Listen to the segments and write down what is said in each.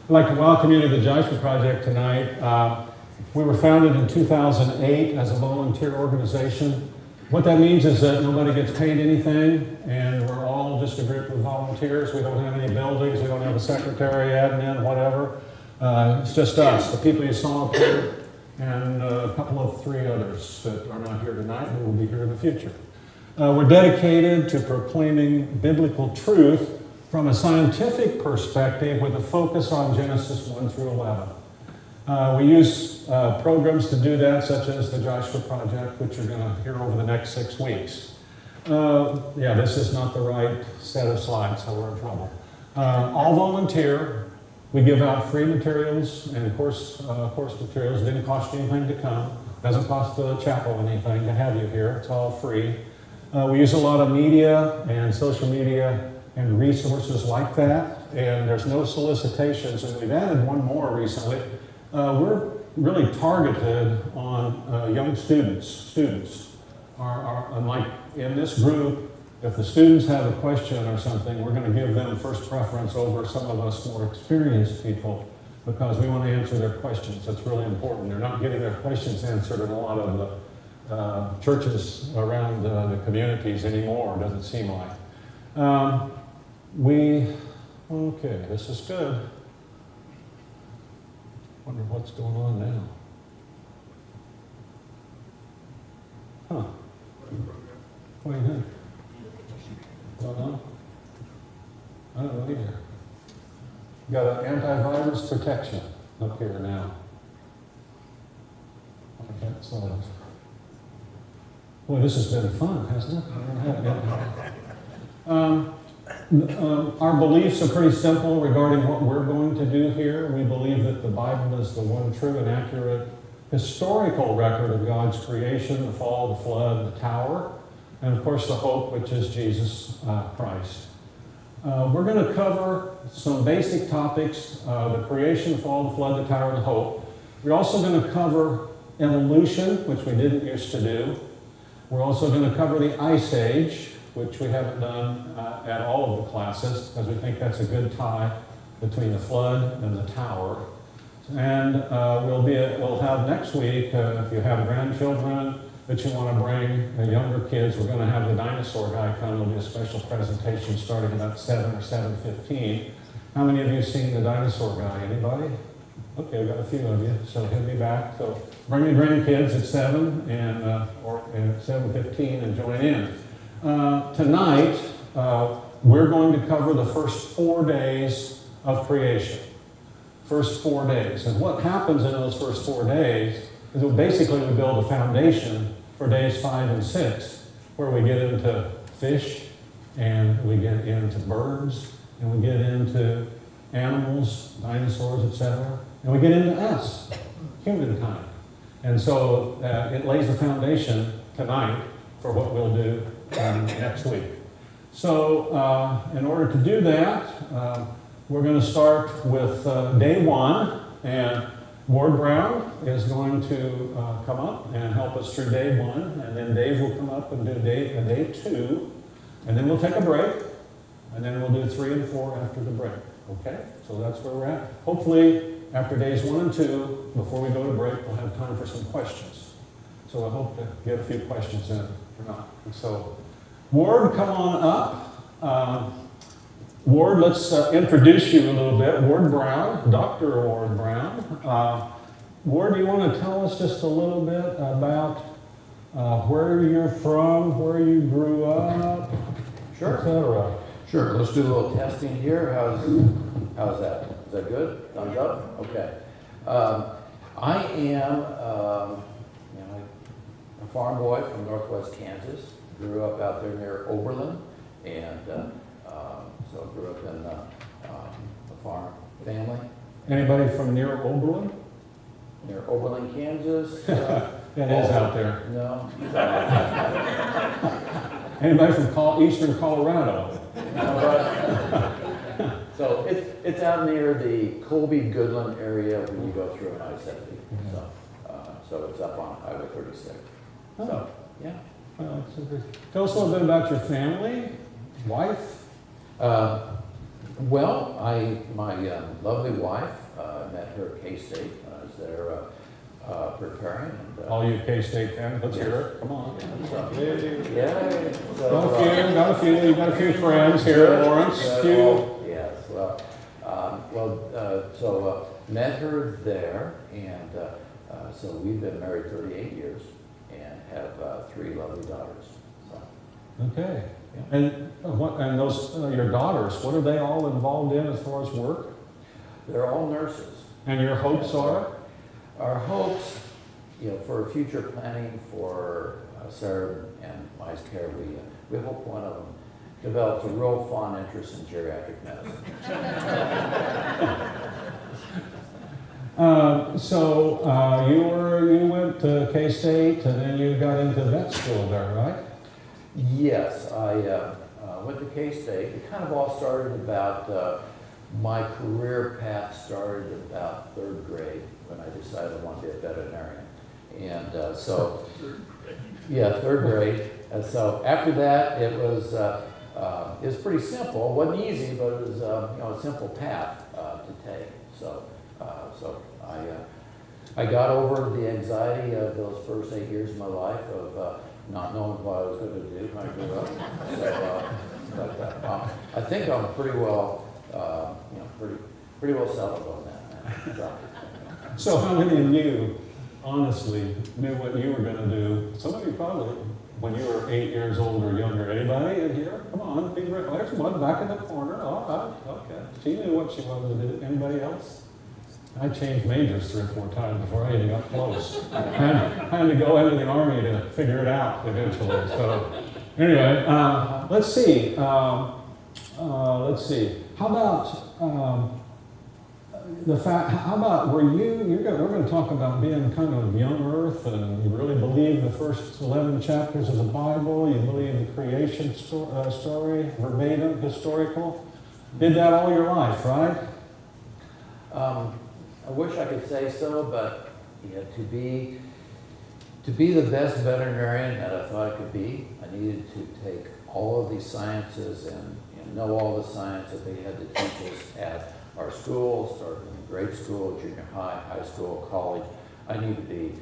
I'd like to welcome you to the Joshua Project tonight. We were founded in 2008 as a volunteer organization. What that means is that nobody gets paid anything, and we're all just a group of volunteers. We don't have any buildings, we don't have a secretary, admin, whatever. It's just us, the people you saw up here, and a couple of three others that are not here tonight, but will be here in the future. We're dedicated to proclaiming biblical truth from a scientific perspective with a focus on Genesis 1 through 11. We use programs to do that, such as the Joshua Project, which you're going to hear over the next 6 weeks. Yeah, this is not the right set of slides, so we're in trouble. All volunteer. We give out free materials and course materials. It didn't cost you anything to come. Doesn't cost the chapel anything to have you here. It's all free. We use a lot of media and social media and resources like that, and there's no solicitations, and we've added one more recently. We're really targeted on young students. Students are like in this group, if the students have a question or something, we're going to give them first preference over some of us more experienced people because we want to answer their questions. That's really important. They're not getting their questions answered in a lot of the churches around the communities anymore, doesn't seem like. Okay, this is good. Wonder what's going on now. Huh. What do you think? Don't know? I don't know either. Got an antivirus protection up here now. Okay, so boy, this has been fun, hasn't it? Our beliefs are pretty simple regarding what we're going to do here. We believe that the Bible is the one true and accurate historical record of God's creation, the fall, the flood, the tower, and of course the hope, which is Jesus Christ. We're going to cover some basic topics, the creation, the fall, the flood, the tower, and the hope. We're also going to cover evolution, which we didn't used to do. We're also going to cover the Ice Age, which we haven't done at all of the classes, because we think that's a good tie between the flood and the tower. And we'll have next week, if you have grandchildren that you want to bring, younger kids, we're going to have the dinosaur guy come. There'll be a special presentation starting about 7 or 7:15. How many of you have seen the dinosaur guy? Anybody? Okay, we've got a few of you, so he'll be back. So bring your grandkids at 7 or at 7:15 and join in. Tonight, we're going to cover the first 4 days of creation. First 4 days. And what happens in those first 4 days is that basically we build a foundation for days 5 and 6, where we get into fish, and we get into birds, and we get into animals, dinosaurs, etc., and we get into us, humankind. And so it lays the foundation tonight for what we'll do next week. So in order to do that, we're going to start with day 1, and Ward Brown is going to come up and help us through day 1, and then Dave will come up and do day 2, and then we'll take a break, and then we'll do 3 and 4 after the break. Okay? So that's where we're at. Hopefully, after days 1 and 2, before we go to break, we'll have time for some questions. So I hope to get a few questions in or not. And so, Ward, come on up. Ward, let's introduce you a little bit. Ward Brown, Dr. Ward Brown. Ward, do you want to tell us just a little bit about where you're from, where you grew up, Sure. etc.? Sure, let's do a little testing here. How's that? Is that good? Thumbs up? Okay. I am a farm boy from northwest Kansas. Grew up out there near Oberlin, and so grew up in a farm family. Anybody from near Oberlin? Near Oberlin, Kansas. That is out there. No. Anybody from eastern Colorado? So it's out near the Colby-Goodland area when you go through an I-70. So it's up on Highway 36. Oh. So, yeah. Well, tell us a little bit about your family, wife. Well, my lovely wife, met her at K-State. I was there preparing. And, All you K-State fans, let's hear it, come on. so, Yeah. yeah. So, You got a few friends here in Lawrence, few. Yes, so met her there, and so we've been married 38 years and have 3 lovely daughters. So, Okay. yeah. And those, your daughters, what are they all involved in as far as work? They're all nurses. And your hopes are? Our hopes, for future planning for Sarah and my care, we hope one of them develops a real fond interest in geriatric medicine. You went to K-State and then you got into vet school there, right? Yes, I went to K-State. It kind of all started about, my career path started about 3rd grade when I decided I wanted to be a veterinarian. And yeah, 3rd grade. And so after that, it was pretty simple. It wasn't easy, but it was a simple path to take. So I got over the anxiety of those first 8 years of my life of not knowing what I was going to do when I grew up. So, I think I'm pretty well, pretty well settled on that. So how many of you honestly knew what you were going to do? Some of you probably, when you were 8 years old or younger. Anybody in here? Come on, there's one back in the corner. All right, okay. She knew what she wanted to do. Anybody else? I changed majors 3 or 4 times before I even got close. I had to go into the Army to figure it out eventually. So anyway, let's see. How about how about we're going to talk about being kind of young earth, and you really believe the first 11 chapters of the Bible, you believe the creation story, verbatim, historical. Did that all your life, right? I wish I could say so, but to be the best veterinarian that I thought I could be, I needed to take all of these sciences and know all the science that they had to teach us at our school, starting in grade school, junior high, high school, college. I needed to be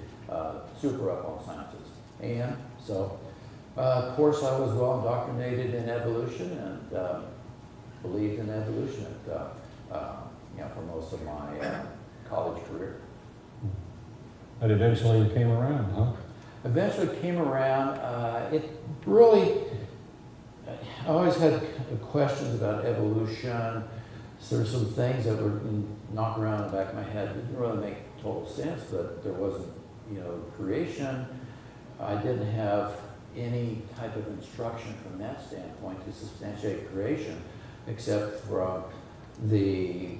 super up on sciences. And so, of course, I was well indoctrinated in evolution and believed in evolution for most of my college career. But eventually you came around, huh? Eventually came around. It really, I always had questions about evolution. So there's some things that were knocking around in the back of my head. It didn't really make total sense, but there wasn't, creation. I didn't have any type of instruction from that standpoint to substantiate creation, except from the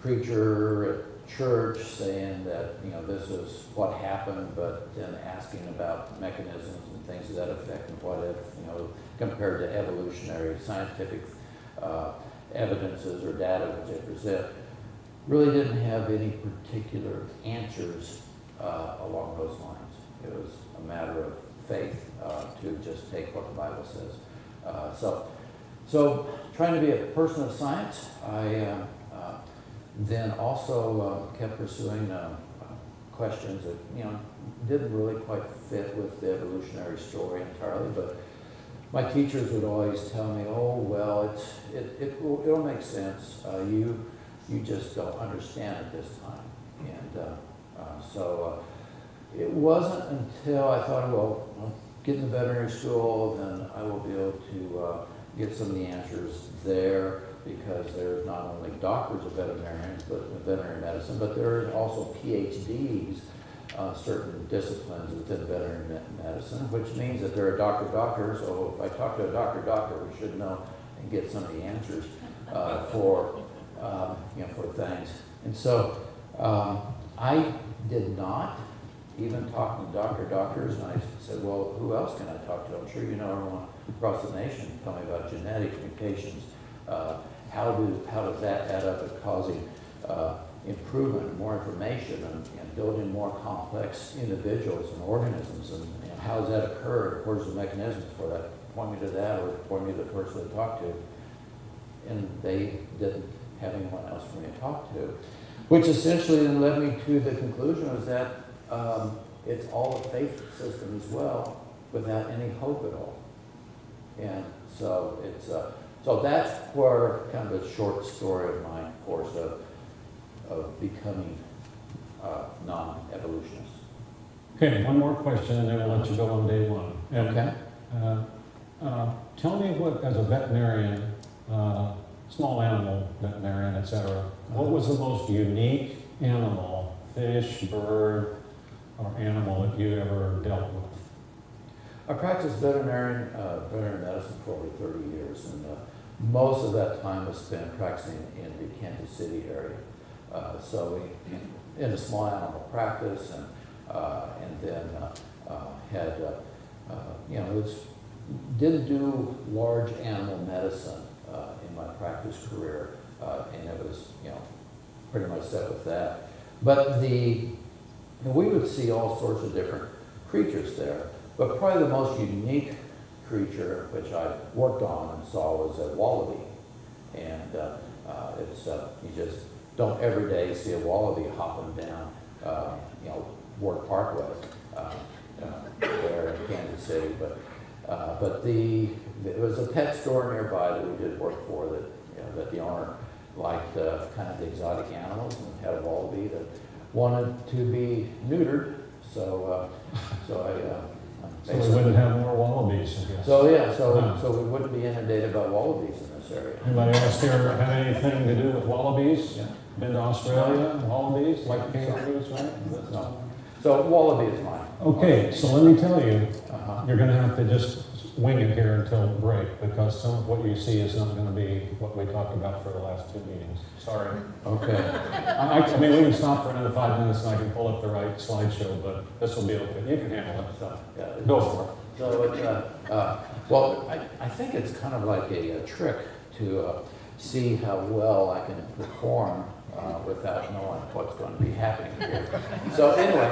preacher at church saying that, this is what happened, but then asking about mechanisms and things to that effect, and what if, compared to evolutionary scientific evidences or data which they present, really didn't have any particular answers along those lines. It was a matter of faith to just take what the Bible says. So trying to be a person of science, I then also kept pursuing questions that didn't really quite fit with the evolutionary story entirely, but my teachers would always tell me, "Oh well, it'll make sense. You just don't understand it this time." And so it wasn't until I thought, well, get in the veterinary school, then I will be able to get some of the answers there, because there's not only doctors of veterinarians, but veterinary medicine, but there are also PhDs, certain disciplines within veterinary medicine, which means that there are doctors. So if I talk to a doctor, we should know and get some of the answers for things. And so I did not even talk to doctors, and I said, well, who else can I talk to? I'm sure everyone across the nation tell me about genetics, mutations. How does that add up to causing improvement, more information, and building more complex individuals and organisms, and how does that occur? Where's the mechanisms for that? Point me to that, or point me to the person to talk to. and they didn't have anyone else for me to talk to. Which essentially then led me to the conclusion was that it's all a faith system as well, without any hope at all. And so it's so that's where kind of a short story of my course of becoming non-evolutionist. Okay, one more question, and then we'll let you go on day one. And, Okay. Tell me what, as a veterinarian, small animal veterinarian, etc., what was the most unique animal, fish, bird, or animal that you ever dealt with? I practiced veterinary medicine for over 30 years, and most of that time was spent practicing in the Kansas City area. So we in a small animal practice, and then had didn't do large animal medicine in my practice career, and it was pretty much set with that. But we would see all sorts of different creatures there. But probably the most unique creature which I worked on and saw was a wallaby. And it's you just don't every day see a wallaby hopping down, Ward Parkway there in Kansas City. But there was a pet store nearby that we did work for that the owner liked kind of the exotic animals, and had a wallaby that wanted to be neutered. So So we wouldn't have more wallabies, I guess. So we wouldn't be inundated by wallabies in this area. Anybody else here have anything to do with wallabies? Yeah. Been to Australia, wallabies, like kangaroos, right? No. So wallaby is mine. Okay, so let me tell you, Uh-huh. you're gonna have to just wing it here until break, because some of what you see is not gonna be what we talked about for the last 2 meetings. Sorry. Okay. I mean, we can stop for another 5 minutes and I can pull up the right slideshow, but this will be okay. You can handle it, so Yeah, go for it. So well, I think it's kind of like a trick to see how well I can perform without knowing what's going to be happening here. So anyway,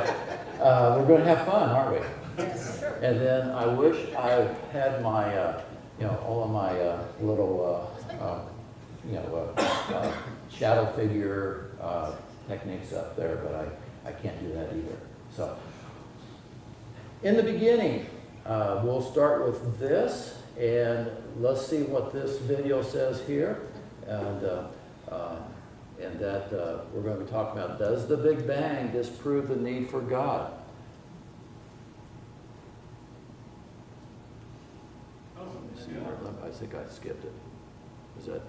we're going to have fun, aren't we? Yes, sure. And then I wish I had my, all of my little, shadow figure techniques up there, but I can't do that either. So, in the beginning, we'll start with this, and let's see what this video says here, and that we're going to be talking about, does the Big Bang disprove the need for God? I think I skipped it. Is that?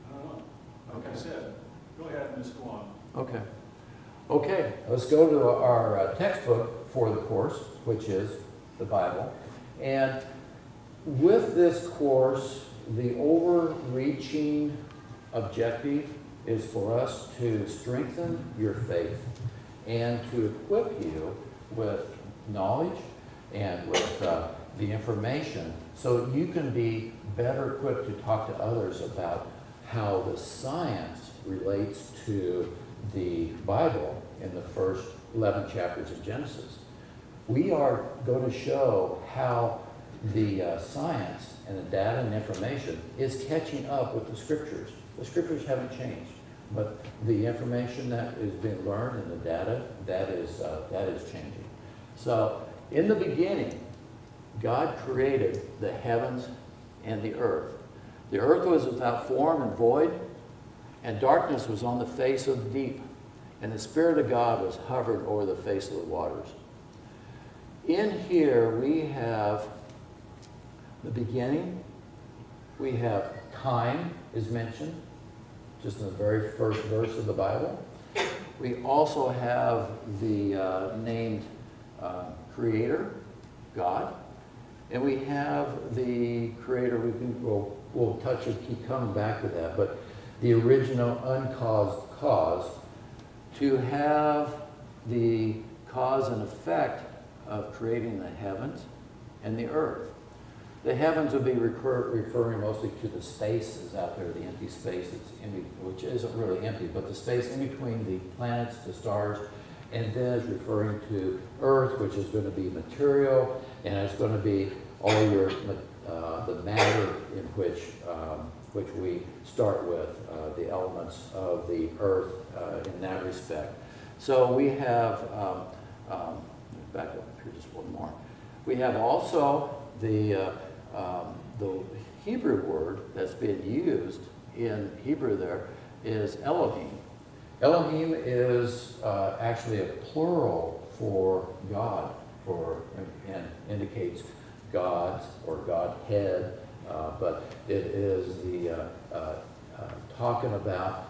I don't know. Like I said, go ahead and just go on. Okay. Okay, let's go to our textbook for the course, which is the Bible. And with this course, the overreaching objective is for us to strengthen your faith and to equip you with knowledge and with the information so you can be better equipped to talk to others about how the science relates to the Bible in the first 11 chapters of Genesis. We are going to show how the science and the data and information is catching up with the scriptures. The scriptures haven't changed, but the information that is being learned and the data, that is changing. So in the beginning, God created the heavens and the earth. The earth was without form and void, and darkness was on the face of the deep, and the Spirit of God was hovering over the face of the waters. In here we have the beginning, we have time is mentioned, just in the very first verse of the Bible. We also have the named Creator, God, and we have the Creator. We'll touch it, keep coming back to that, but the original uncaused cause, to have the cause and effect of creating the heavens and the earth. The heavens would be referring mostly to the spaces out there, the empty spaces, which isn't really empty, but the space in between the planets, the stars, and then it's referring to earth, which is going to be material, and it's going to be all your the matter in which which we start with, the elements of the earth in that respect. So we have, back up here just one more. We have also the Hebrew word that's been used in Hebrew there is Elohim. Elohim is actually a plural for God, and indicates gods or Godhead, but it is the talking about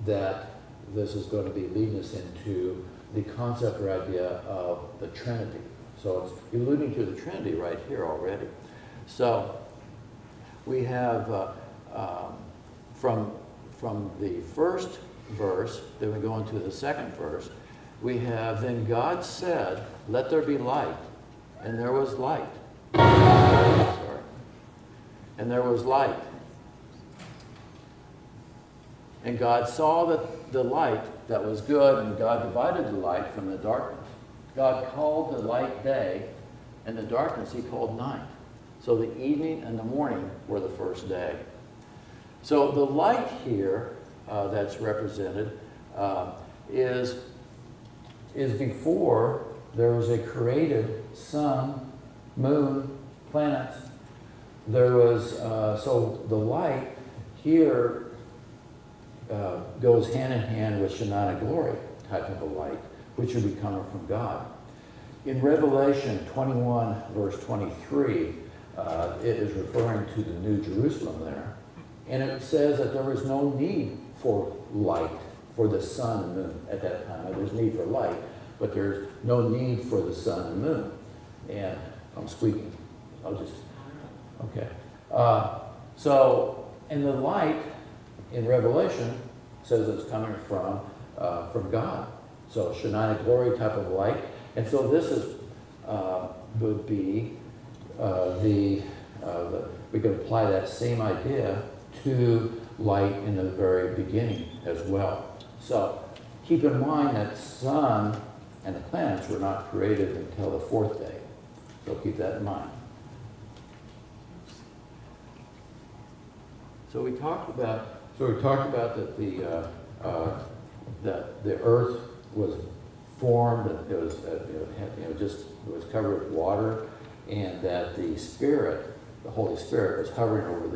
that this is going to be leading us into the concept or idea of the Trinity. So it's alluding to the Trinity right here already. So we have from the first verse, then we go into the second verse, we have, then God said, let there be light, and there was light. Sorry. And there was light. And God saw that the light that was good, and God divided the light from the darkness. God called the light day, and the darkness he called night. So the evening and the morning were the first day. So the light here that's represented is before there was a created sun, moon, planets. There was, so the light here goes hand in hand with Shekinah glory type of a light, which would be coming from God. In Revelation 21, verse 23, it is referring to the New Jerusalem there. And it says that there was no need for light for the sun and moon at that time. Now, there's need for light, but there's no need for the sun and moon. And I'm squeaking. I'll just, okay. So, and the light in Revelation says it's coming from God. So Shekinah glory type of light. And so this is, would be we could apply that same idea to light in the very beginning as well. So keep in mind that sun and the planets were not created until the fourth day. So keep that in mind. So we talked about that the earth was formed, that it was it was covered with water, and that the Spirit, the Holy Spirit, was hovering over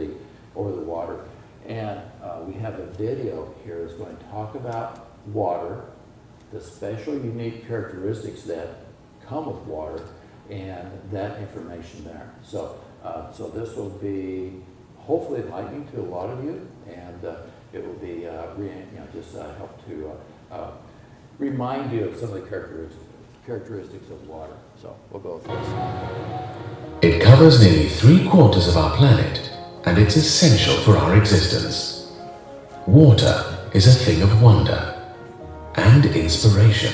the water. And we have a video here that's going to talk about water, the special, unique characteristics that come with water, and that information there. So, so this will be hopefully enlightening to a lot of you, and it will be just help to remind you of some of the characteristics of water. So we'll go with this. It covers nearly 3/4 of our planet, and it's essential for our existence. Water is a thing of wonder and inspiration.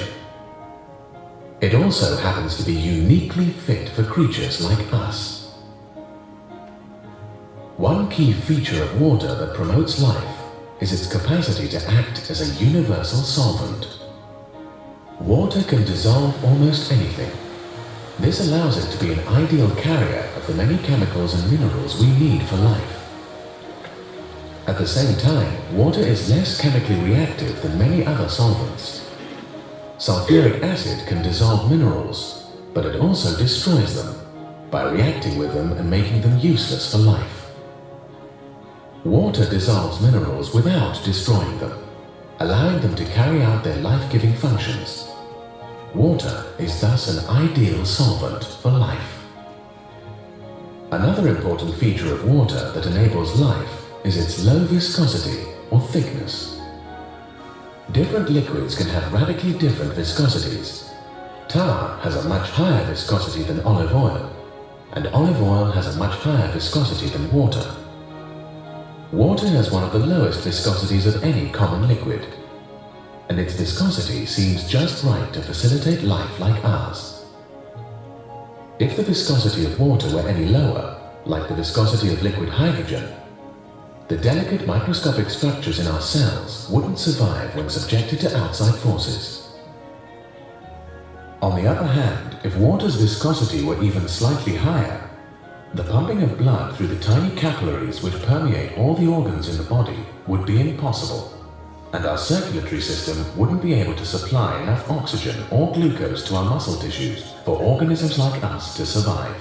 It also happens to be uniquely fit for creatures like us. One key feature of water that promotes life is its capacity to act as a universal solvent. Water can dissolve almost anything. This allows it to be an ideal carrier of the many chemicals and minerals we need for life. At the same time, water is less chemically reactive than many other solvents. Sulfuric acid can dissolve minerals, but it also destroys them by reacting with them and making them useless for life. Water dissolves minerals without destroying them, allowing them to carry out their life-giving functions. Water is thus an ideal solvent for life. Another important feature of water that enables life is its low viscosity or thickness. Different liquids can have radically different viscosities. Tar has a much higher viscosity than olive oil, and olive oil has a much higher viscosity than water. Water has one of the lowest viscosities of any common liquid, and its viscosity seems just right to facilitate life like ours. If the viscosity of water were any lower, like the viscosity of liquid hydrogen, the delicate microscopic structures in our cells wouldn't survive when subjected to outside forces. On the other hand, if water's viscosity were even slightly higher, The pumping of blood through the tiny capillaries which permeate all the organs in the body would be impossible, and our circulatory system wouldn't be able to supply enough oxygen or glucose to our muscle tissues for organisms like us to survive.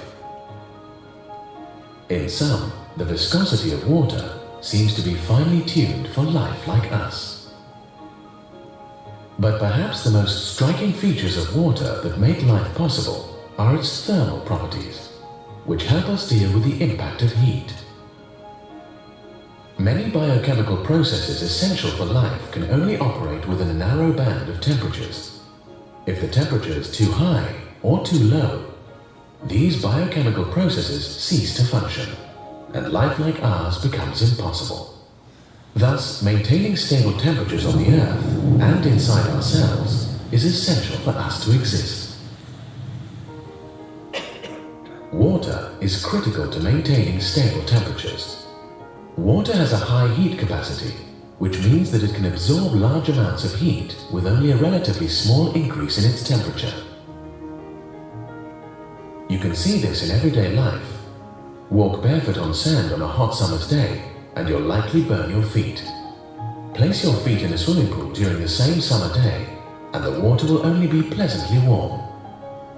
In sum, the viscosity of water seems to be finely tuned for life like us. But perhaps the most striking features of water that make life possible are its thermal properties, which help us deal with the impact of heat. Many biochemical processes essential for life can only operate within a narrow band of temperatures. If the temperature is too high or too low, these biochemical processes cease to function, and life like ours becomes impossible. Thus, maintaining stable temperatures on the Earth and inside ourselves is essential for us to exist. Water is critical to maintaining stable temperatures. Water has a high heat capacity, which means that it can absorb large amounts of heat with only a relatively small increase in its temperature. You can see this in everyday life. Walk barefoot on sand on a hot summer's day, and you'll likely burn your feet. Place your feet in a swimming pool during the same summer day, and the water will only be pleasantly warm.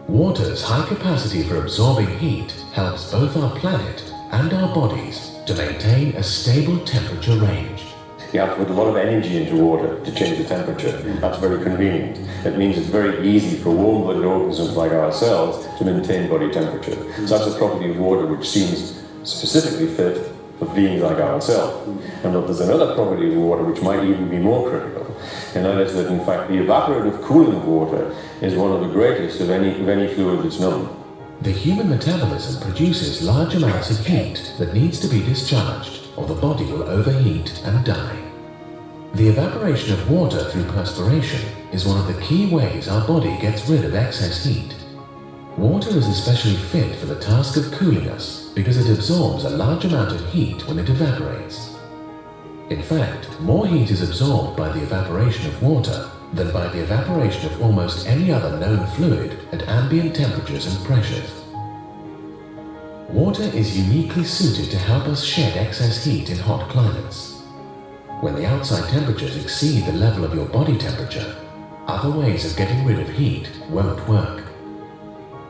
Water's high capacity for absorbing heat helps both our planet and our bodies to maintain a stable temperature range. You have to put a lot of energy into water to change the temperature. That's very convenient. It means it's very easy for warm-blooded organisms like ourselves to maintain body temperature. So that's a property of water which seems specifically fit for beings like ourselves. And look, there's another property of water which might even be more critical, and that is that in fact the evaporative cooling of water is one of the greatest of any fluid that's known. The human metabolism produces large amounts of heat that needs to be discharged, or the body will overheat and die. The evaporation of water through perspiration is one of the key ways our body gets rid of excess heat. Water is especially fit for the task of cooling us because it absorbs a large amount of heat when it evaporates. In fact, more heat is absorbed by the evaporation of water than by the evaporation of almost any other known fluid at ambient temperatures and pressures. Water is uniquely suited to help us shed excess heat in hot climates. When the outside temperatures exceed the level of your body temperature, other ways of getting rid of heat won't work.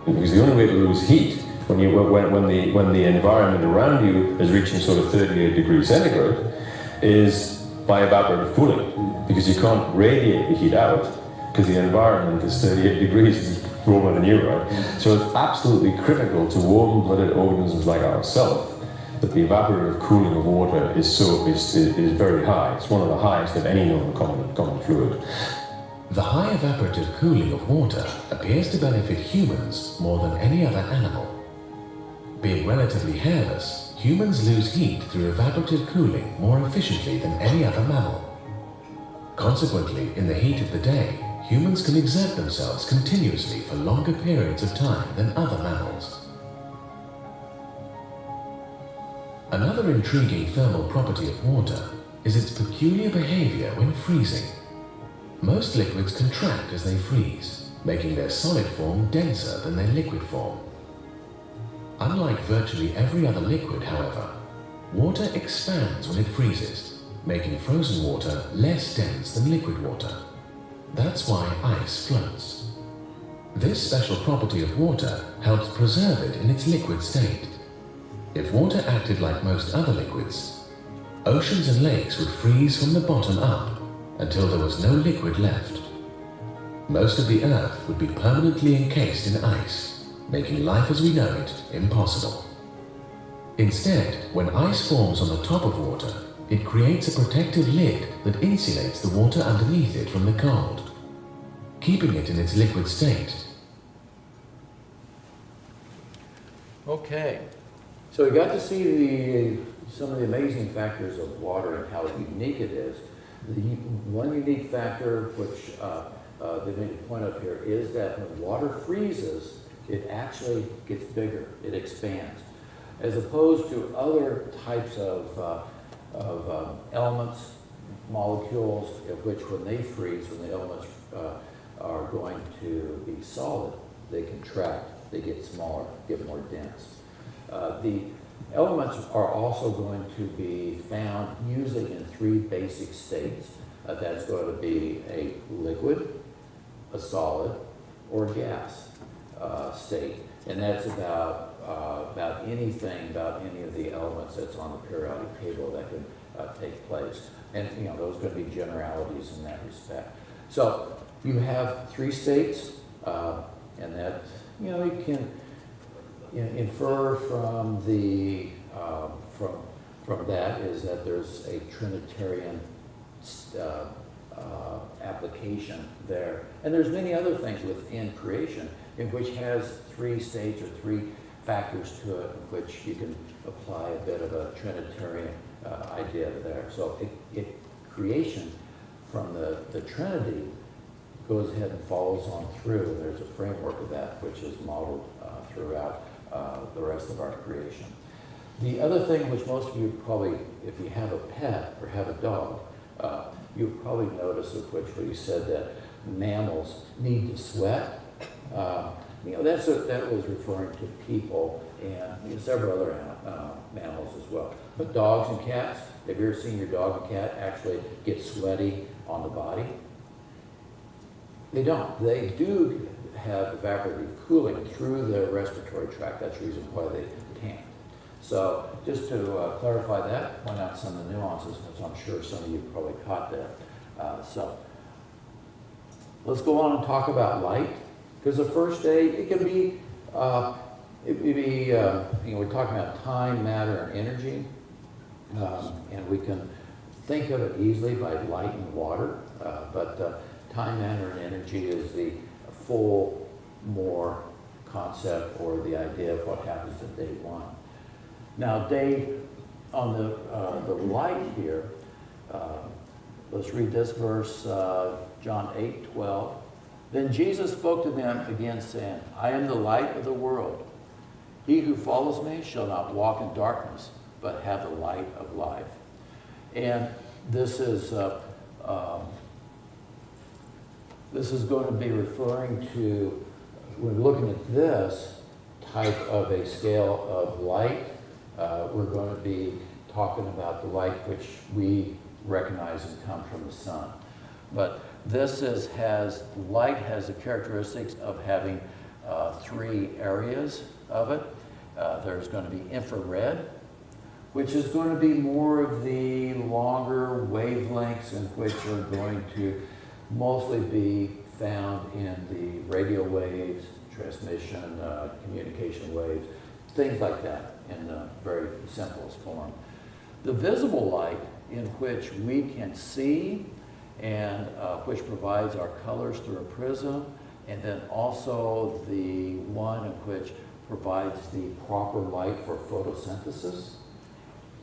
Because the only way to lose heat when the environment around you is reaching sort of 38 degrees centigrade is by evaporative cooling, because you can't radiate the heat out because the environment is 38 degrees warmer than you, right? So it's absolutely critical to warm-blooded organisms like ourselves that the evaporative cooling of water is very high. It's one of the highest of any known common fluid. The high evaporative cooling of water appears to benefit humans more than any other animal. Being relatively hairless, humans lose heat through evaporative cooling more efficiently than any other mammal. Consequently, in the heat of the day, humans can exert themselves continuously for longer periods of time than other mammals. Another intriguing thermal property of water is its peculiar behavior when freezing. Most liquids contract as they freeze, making their solid form denser than their liquid form. Unlike virtually every other liquid, however, water expands when it freezes, making frozen water less dense than liquid water. That's why ice floats. This special property of water helps preserve it in its liquid state. If water acted like most other liquids, oceans and lakes would freeze from the bottom up until there was no liquid left. Most of the Earth would be permanently encased in ice, making life as we know it impossible. Instead, when ice forms on the top of water, it creates a protective lid that insulates the water underneath it from the cold, keeping it in its liquid state. Okay, so we got to see some of the amazing factors of water and how unique it is. The one unique factor which they made a point of here is that when water freezes, it actually gets bigger, it expands. As opposed to other types of elements, molecules, which when they freeze, when the elements are going to be solid, they contract, they get smaller, get more dense. The elements are also going to be found usually in three basic states. That's going to be a liquid, a solid, or gas state. And that's about anything, about any of the elements that's on the periodic table that can take place. And, you know, those are going to be generalities in that respect. So you have three states, and that, you know, you can infer from the from that is that there's a Trinitarian application there, and there's many other things within creation in which has three states or three factors to it, in which you can apply a bit of a Trinitarian idea there. So creation from the Trinity goes ahead and follows on through. There's a framework of that which is modeled throughout the rest of our creation. The other thing which most of you probably, if you have a pet or have a dog, you probably notice of which where you said that mammals need to sweat. You know, that was referring to people and several other mammals as well. But dogs and cats, have you ever seen your dog and cat actually get sweaty on the body? They don't. They do have evaporative cooling through their respiratory tract. That's the reason why they can't. So just to clarify that, point out some of the nuances, because I'm sure some of you probably caught that. So let's go on and talk about light. Because the first day, it can be, you know, we're talking about time, matter, and energy. And we can think of it easily by light and water. But time, matter, and energy is the full, more concept or the idea of what happens in day one. Now, on the light here, let's read this verse, John 8:12. Then Jesus spoke to them again, saying, I am the light of the world. He who follows me shall not walk in darkness, but have the light of life. And this is going to be referring to, when looking at this type of a scale of light, we're going to be talking about the light which we recognize and come from the sun. But this light has the characteristics of having three areas of it. There's going to be infrared, which is going to be more of the longer wavelengths, in which are going to mostly be found in the radio waves, transmission, communication waves, things like that in the very simplest form. The visible light, in which we can see and which provides our colors through a prism, and then also the one in which provides the proper light for photosynthesis,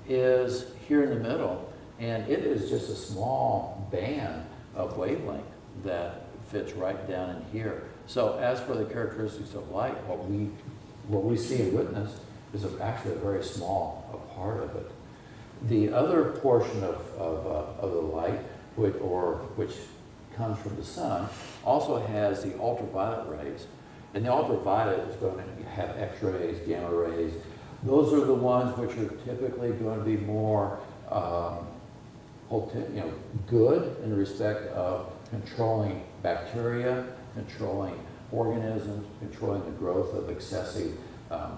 is here in the middle, and it is just a small band of wavelength that fits right down in here. So as for the characteristics of light, what we see and witness is actually a very small part of it. The other portion of the light, which comes from the sun, also has the ultraviolet rays. And the ultraviolet is going to have X-rays, gamma rays. Those are the ones which are typically going to be more good in respect of controlling bacteria, controlling organisms, controlling the growth of excessive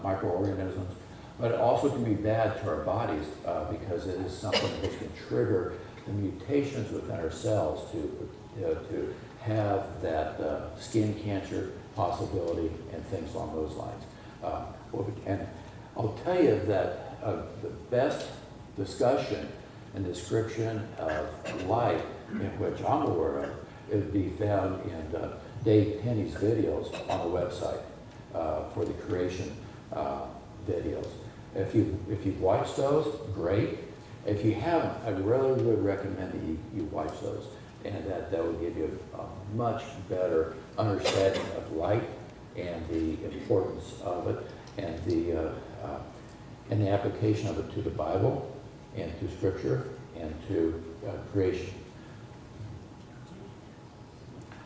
microorganisms. But it also can be bad to our bodies because it is something which can trigger the mutations within our cells to have that skin cancer possibility and things along those lines. And I'll tell you that the best discussion and description of light in which I'm aware of, it would be found in Dave Penny's videos on the website for the creation videos. If you've watched those, great. If you haven't, I really would recommend that you watch those, and that will give you a much better understanding of light and the importance of it, and the application of it to the Bible, and to Scripture, and to creation.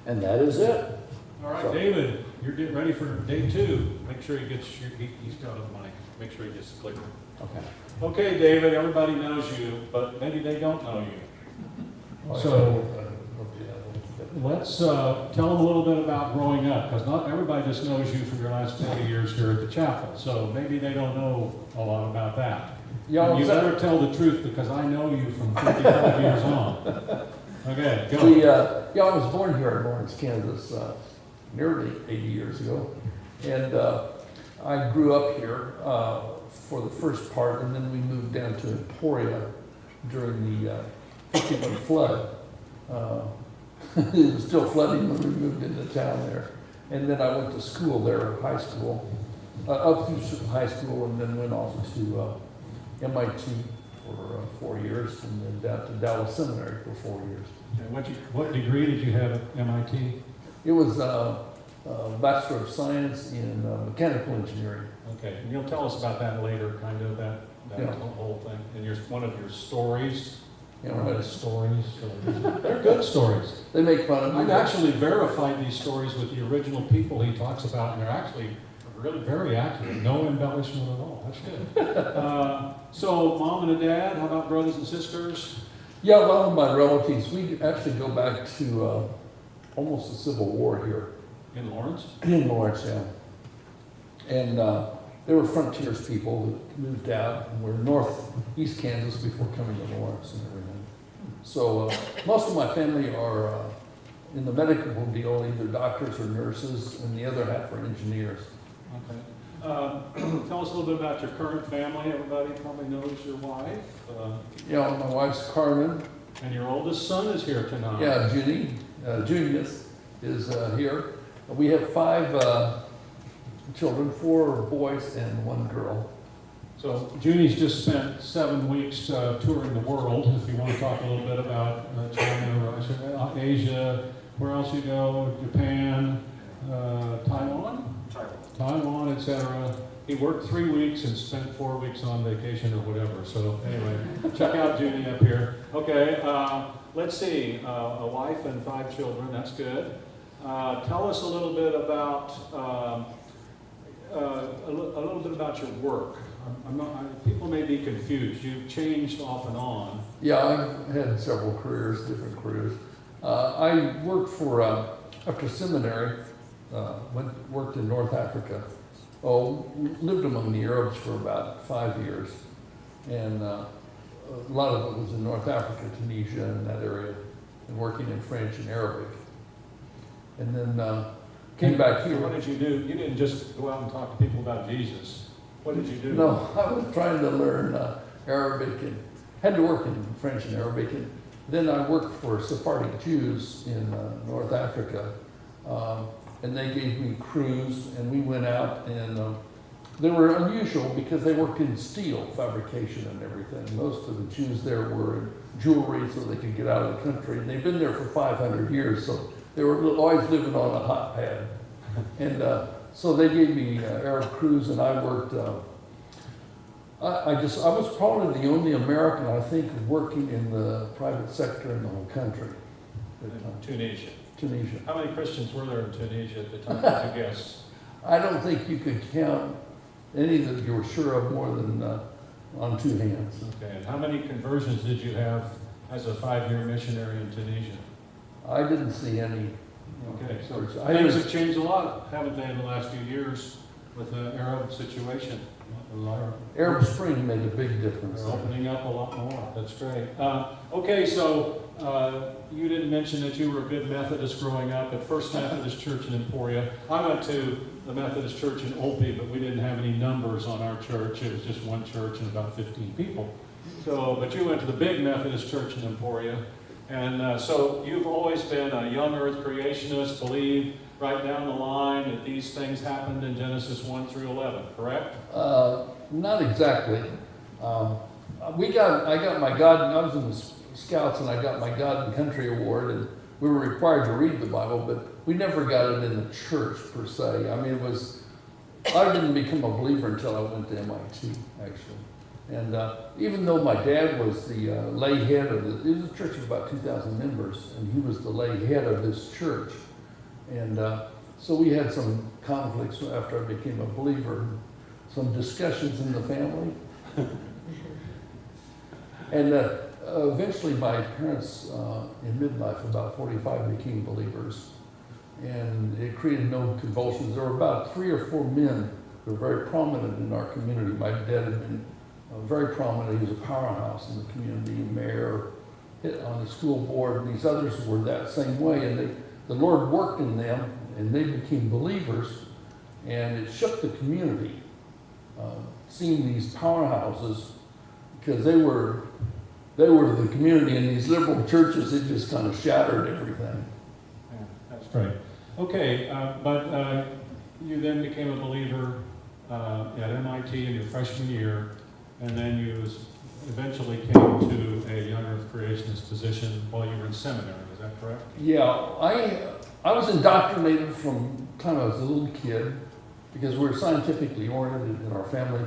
And that is it. All right, So- David, you're getting ready for day 2. Make sure he gets he's got a mic. make sure he gets the clicker. Okay. Okay, David, everybody knows you, but maybe they don't know you. So let's tell them a little bit about growing up, because not everybody just knows you from your last 40 years here at the chapel. So maybe they don't know a lot about that. Yeah, And you well, better tell the truth because I know you from 55 years on. Okay, go. yeah, I was born here in Lawrence, Kansas, nearly 80 years ago. And I grew up here for the first part, and then we moved down to Emporia during the 51 flood. It was still flooding when we moved into town there. And then I went to school there, high school, up through high school, and then went off to MIT for 4 years, and then down to Dallas Seminary for 4 years. And what degree did you have at MIT? It was a Bachelor of Science in Mechanical Engineering. Okay, and you'll tell us about that later, kind of that Yeah. whole thing. And one of your stories. You One know, of the stories. They're good stories. they make fun of me. I've actually verified these stories with the original people he talks about, and they're actually really very accurate. No embellishment at all. That's good. So, mom and a dad, how about brothers and sisters? Yeah, a lot of my relatives, we actually go back to almost the Civil War here In Lawrence? in Lawrence, yeah. And they were frontiers people that moved out and were northeast Kansas before coming to Lawrence and everything. So most of my family are in the medical deal, either doctors or nurses, and the other half are engineers. Okay. Tell us a little bit about your current family. Everybody probably knows your wife. Yeah, my wife's Carmen. And your oldest son is here tonight. Yeah, Judy, Junius is here. We have 5 children, 4 boys and 1 girl. So Junie's just spent 7 weeks touring the world. If you want to talk a little bit about China, Russia, Asia, where else you go? Japan, Taiwan? Taiwan, etc. He worked 3 weeks and spent 4 weeks on vacation or whatever. So anyway, check out Junie up here. Okay, let's see. A wife and 5 children. That's good. Tell us a little bit about your work. People may be confused. You've changed off and on. Yeah, I've had several careers, different careers. I worked for, after seminary, worked in North Africa. Lived among the Arabs for about 5 years. And a lot of it was in North Africa, Tunisia, and that area, and working in French and Arabic. And then came back here. What did you do? You didn't just go out and talk to people about Jesus. What did you do? No, I was trying to learn Arabic and had to work in French and Arabic. And then I worked for Sephardic Jews in North Africa. And they gave me crews, and we went out, and they were unusual because they worked in steel fabrication and everything. Most of the Jews there were in jewelry so they could get out of the country. And they've been there for 500 years, so they were always living on a hot pad. And so they gave me Arab crews, and I worked. I was probably the only American, I think, working in the private sector in the whole country. Tunisia. Tunisia. How many Christians were there in Tunisia at the time? Did you guess? I don't think you could count any that you were sure of more than on 2 hands. Okay. And how many conversions did you have as a 5-year missionary in Tunisia? I didn't see any. Okay. So I things didn't- have changed a lot, haven't they, in the last few years with the Arab situation? Arab Spring made a big difference. They're opening up a lot more. That's great. Okay, so you didn't mention that you were a good Methodist growing up at First Methodist Church in Emporia. I went to the Methodist Church in Opie, but we didn't have any numbers on our church. It was just one church and about 15 people. So, but you went to the big Methodist Church in Emporia. And so you've always been a young earth creationist, believe right down the line that these things happened in Genesis 1 through 11, correct? Not exactly. I got my God, I was in the Scouts, and I got my God and Country Award, and we were required to read the Bible, but we never got it in the church per se. I mean, I didn't become a believer until I went to MIT, actually. And even though my dad was the lay head of it was a church of about 2,000 members, and he was the lay head of this church. And so we had some conflicts after I became a believer. some discussions in the family. And eventually my parents in midlife, about 45, became believers. And it created no convulsions. There were about 3 or 4 men who were very prominent in our community. My dad had been very prominent. He was a powerhouse in the community, mayor, on the school board, and these others were that same way. And the Lord worked in them, and they became believers, and it shook the community, seeing these powerhouses, because they were the community, and these liberal churches, it just kind of shattered everything. Yeah, that's great. Okay, but you then became a believer at MIT in your freshman year, and then you eventually came to a young earth creationist position while you were in seminary. Is that correct? Yeah, I was indoctrinated from time I was a little kid, because we were scientifically oriented in our family.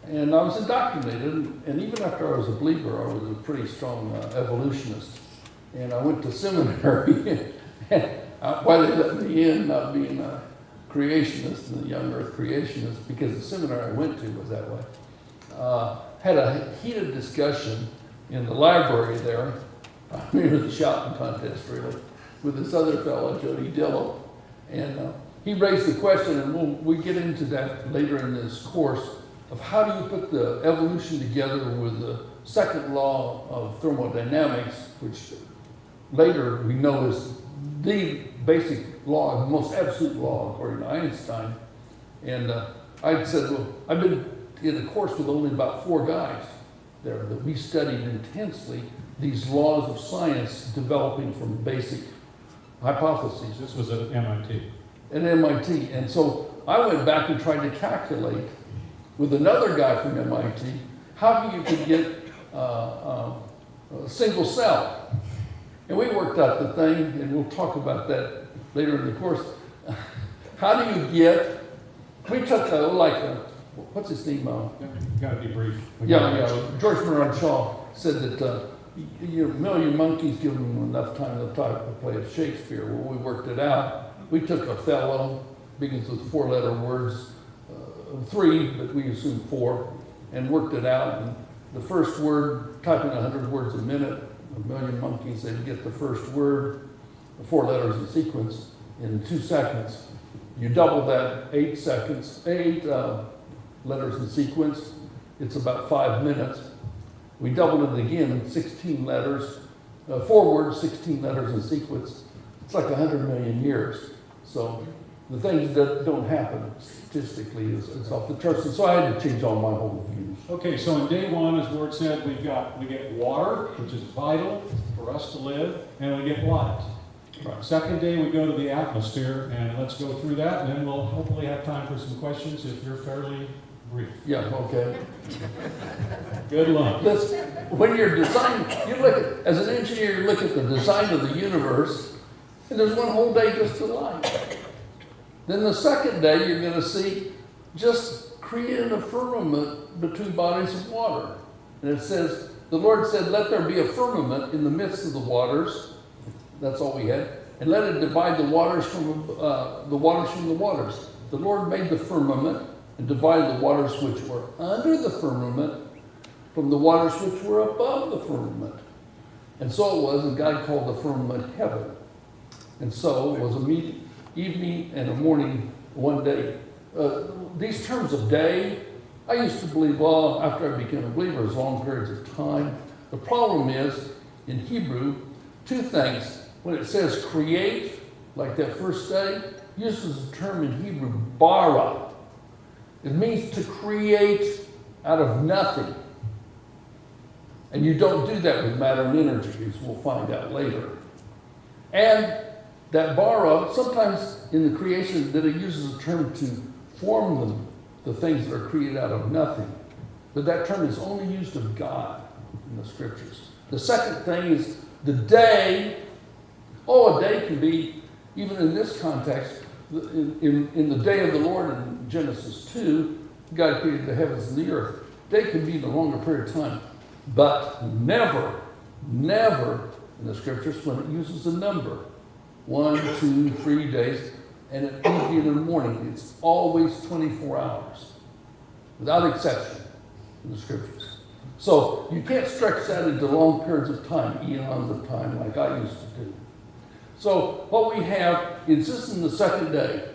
And I was indoctrinated, and even after I was a believer, I was a pretty strong evolutionist. And I went to seminary, and why they let me in, not being a creationist, and a young earth creationist, because the seminary I went to was that way. Had a heated discussion in the library there, near the shouting contest really, with this other fellow, Jody Dillo. And he raised the question, and we'll get into that later in this course, of how do you put the evolution together with the second law of thermodynamics, which later we know is the basic law, the most absolute law according to Einstein. And I said, well, I've been in a course with only about 4 guys there that we studied intensely these laws of science developing from basic hypotheses. This was at MIT. At MIT. And so I went back and tried to calculate with another guy from MIT how you could get a single cell. And we worked out the thing, and we'll talk about that later in the course. How do you get, we took what's his name? Got to be brief. George Bernard Shaw said that you know, million monkeys give them enough time to play a Shakespeare. Well, we worked it out. We took Othello, begins with 4-letter words, 3, but we assumed 4, and worked it out. And the first word, typing 100 words a minute, a million monkeys, they'd get the first word, 4 letters in sequence, in 2 seconds. You double that, 8 seconds, 8 letters in sequence, it's about 5 minutes. We doubled it again, 16 letters, 4 words, 16 letters in sequence. It's like 100 million years. So the things that don't happen statistically is off the charts. And so I had to change all my whole views. Okay, so in day 1, as Ward said, we get water, which is vital for us to live, and we get light. Right. Second day, we go to the atmosphere, and let's go through that, and then we'll hopefully have time for some questions if you're fairly brief. Yeah, okay. Good luck. When you're designing, you look at, as an engineer, you look at the design of the universe, and there's one whole day just to light. Then the second day, you're going to see just creating a firmament between bodies of water. And it says, the Lord said, let there be a firmament in the midst of the waters. That's all we had. And let it divide the waters from the waters. The Lord made the firmament and divided the waters which were under the firmament from the waters which were above the firmament. And so it was, and God called the firmament heaven. And so it was a evening and a morning one day. These terms of day, I used to believe, well, after I became a believer, as long periods of time. The problem is, in Hebrew, 2 things. When it says create, like that first day, it uses the term in Hebrew, bara. It means to create out of nothing. And you don't do that with matter and energy, as we'll find out later. And that bara, sometimes in the creation, that it uses a term to form them, the things that are created out of nothing. But that term is only used of God in the scriptures. The second thing is the day. Oh, a day can be, even in this context, in the day of the Lord in Genesis 2, God created the heavens and the earth. Day can be in a longer period of time. But never in the scriptures when it uses a number. 1, 2, 3 days, and at evening and morning. It's always 24 hours. without exception, in the scriptures. So you can't stretch that into long periods of time, eons of time, like I used to do. So what we have is this in the second day.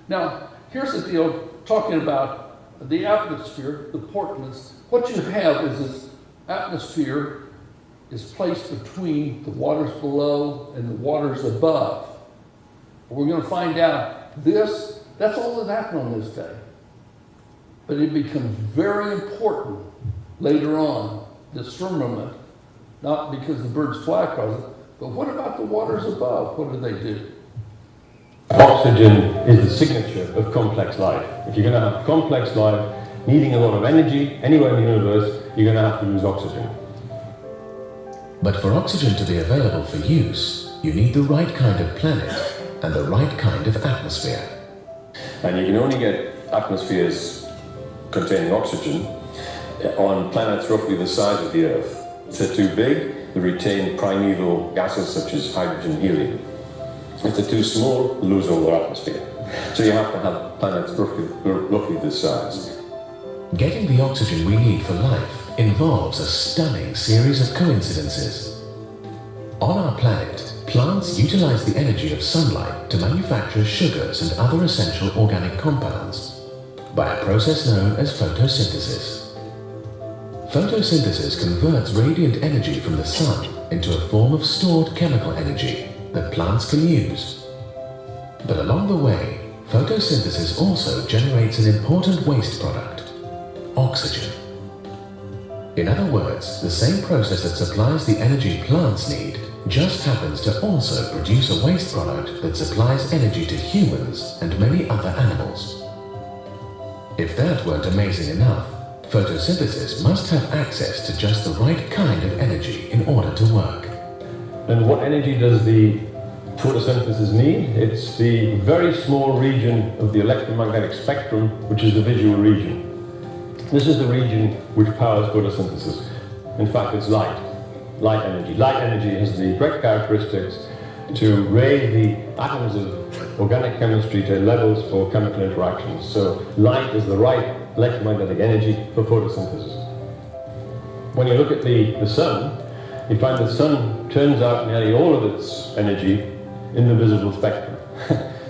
Now, here's the deal, talking about the atmosphere, the portents. What you have is this atmosphere is placed between the waters below and the waters above. We're going to find out that's all that happened on this day. But it becomes very important later on, this firmament, not because the birds fly across it, but what about the waters above? What do they do? Oxygen is the signature of complex life. If you're going to have complex life needing a lot of energy anywhere in the universe, you're going to have to use oxygen. But for oxygen to be available for use, you need the right kind of planet and the right kind of atmosphere. And you can only get atmospheres containing oxygen on planets roughly the size of the Earth. If they're too big, they retain primeval gases such as hydrogen and helium. If they're too small, they lose all their atmosphere. So you have to have planets roughly this size. Getting the oxygen we need for life involves a stunning series of coincidences. On our planet, plants utilize the energy of sunlight to manufacture sugars and other essential organic compounds by a process known as photosynthesis. Photosynthesis converts radiant energy from the sun into a form of stored chemical energy that plants can use. But along the way, photosynthesis also generates an important waste product: oxygen. In other words, the same process that supplies the energy plants need just happens to also produce a waste product that supplies energy to humans and many other animals. If that weren't amazing enough, photosynthesis must have access to just the right kind of energy in order to work. And what energy does the photosynthesis need? It's the very small region of the electromagnetic spectrum, which is the visual region. This is the region which powers photosynthesis. In fact, it's light energy. Light energy has the direct characteristics to raise the atoms of organic chemistry to levels for chemical interactions. So light is the right electromagnetic energy for photosynthesis. When you look at the sun, you find the sun turns out nearly all of its energy in the visible spectrum.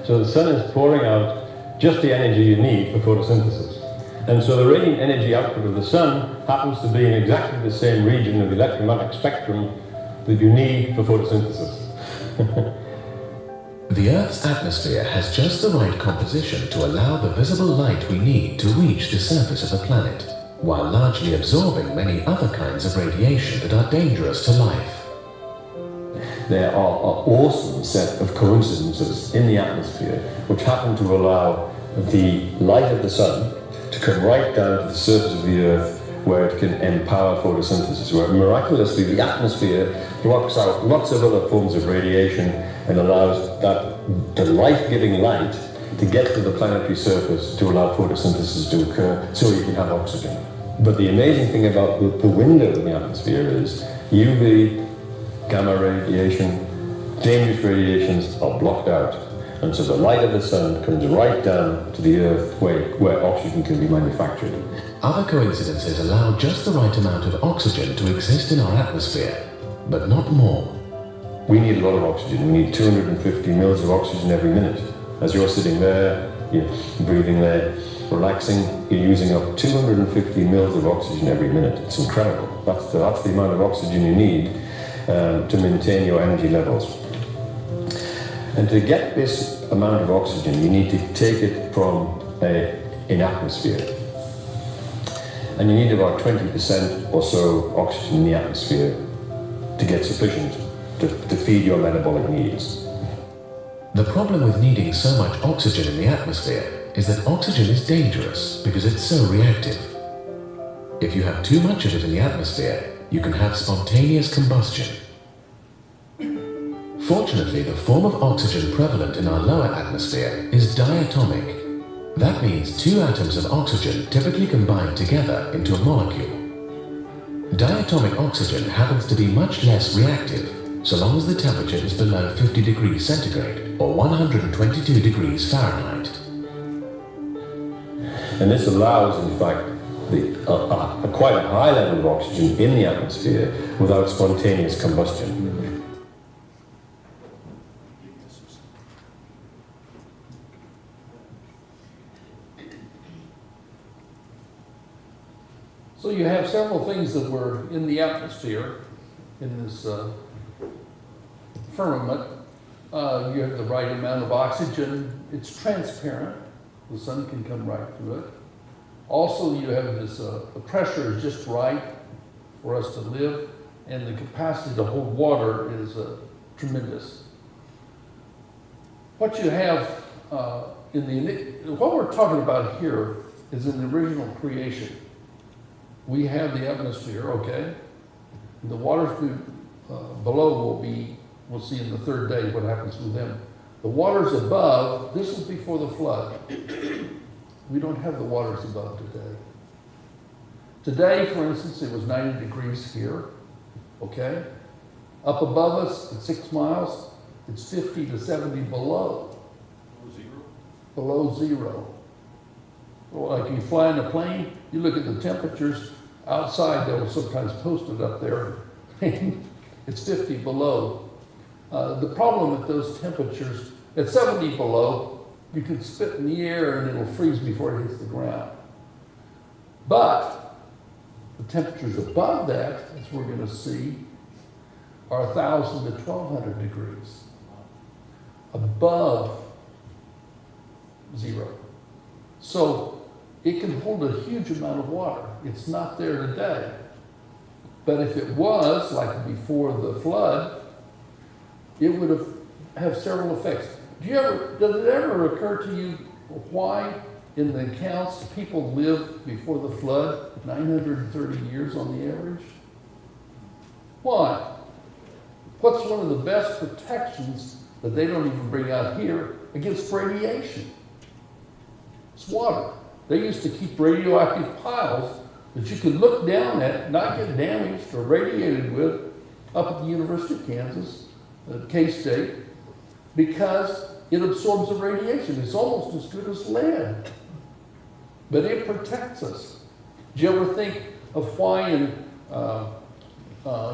So the sun is pouring out just the energy you need for photosynthesis. And so the radiant energy output of the sun happens to be in exactly the same region of the electromagnetic spectrum that you need for photosynthesis. The Earth's atmosphere has just the right composition to allow the visible light we need to reach the surface of the planet, while largely absorbing many other kinds of radiation that are dangerous to life. There are an awesome set of coincidences in the atmosphere which happen to allow the light of the sun to come right down to the surface of the Earth, where it can empower photosynthesis, where miraculously the atmosphere blocks out lots of other forms of radiation and allows the life-giving light to get to the planetary surface to allow photosynthesis to occur so you can have oxygen. But the amazing thing about the window in the atmosphere is UV, gamma radiation, dangerous radiations are blocked out. And so the light of the sun comes right down to the Earth where oxygen can be manufactured. Other coincidences allow just the right amount of oxygen to exist in our atmosphere, but not more. We need a lot of oxygen. We need 250 mils of oxygen every minute. As you're sitting there, you're breathing there, relaxing, you're using up 250 mils of oxygen every minute. It's incredible. That's the amount of oxygen you need to maintain your energy levels. And to get this amount of oxygen, you need to take it from an atmosphere. And you need about 20% or so oxygen in the atmosphere to get sufficient to feed your metabolic needs. The problem with needing so much oxygen in the atmosphere is that oxygen is dangerous because it's so reactive. If you have too much of it in the atmosphere, you can have spontaneous combustion. Fortunately, the form of oxygen prevalent in our lower atmosphere is diatomic. That means two atoms of oxygen typically combine together into a molecule. Diatomic oxygen happens to be much less reactive so long as the temperature is below 50 degrees centigrade or 122 degrees Fahrenheit. And this allows, in fact, quite a high level of oxygen in the atmosphere without spontaneous combustion. So you have several things that were in the atmosphere, in this firmament. You have the right amount of oxygen. It's transparent. The sun can come right through it. Also, you have this, the pressure is just right for us to live, and the capacity to hold water is tremendous. What you have what we're talking about here is in the original creation. We have the atmosphere, okay? The waters below we'll see in the third day what happens with them. The waters above, this was before the flood. We don't have the waters above today. Today, for instance, it was 90 degrees here, okay? Up above us at 6 miles, it's 50 to 70 below. Below zero. Well, like you fly in a plane, you look at the temperatures outside, they will sometimes post it up there. It's 50 below. The problem with those temperatures, at 70 below, you can spit in the air and it'll freeze before it hits the ground. But the temperatures above that, as we're going to see, are 1,000 to 1,200 degrees above zero. So it can hold a huge amount of water. It's not there today. But if it was, like before the flood, it would have several effects. Does it ever occur to you why in the accounts people lived before the flood 930 years on the average? Why? What's one of the best protections that they don't even bring out here against radiation? It's water. They used to keep radioactive piles that you could look down at, not get damaged or radiated with, up at the University of Kansas, at K-State, because it absorbs the radiation. It's almost as good as lead. But it protects us. Do you ever think of why in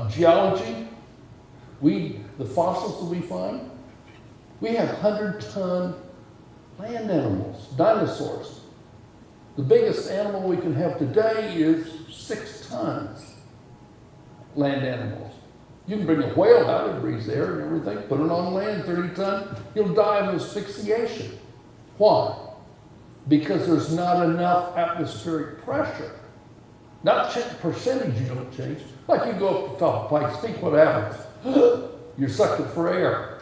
geology, the fossils that we find, we have 100-ton land animals, dinosaurs. The biggest animal we can have today is 6 tons, land animals. You can bring a whale out, it breathes air and everything, put it on land, 30 ton, he'll die of asphyxiation. Why? Because there's not enough atmospheric pressure. Not percentage you don't change. Like you go up the top of Pikes Peak, what happens? You're sucking for air.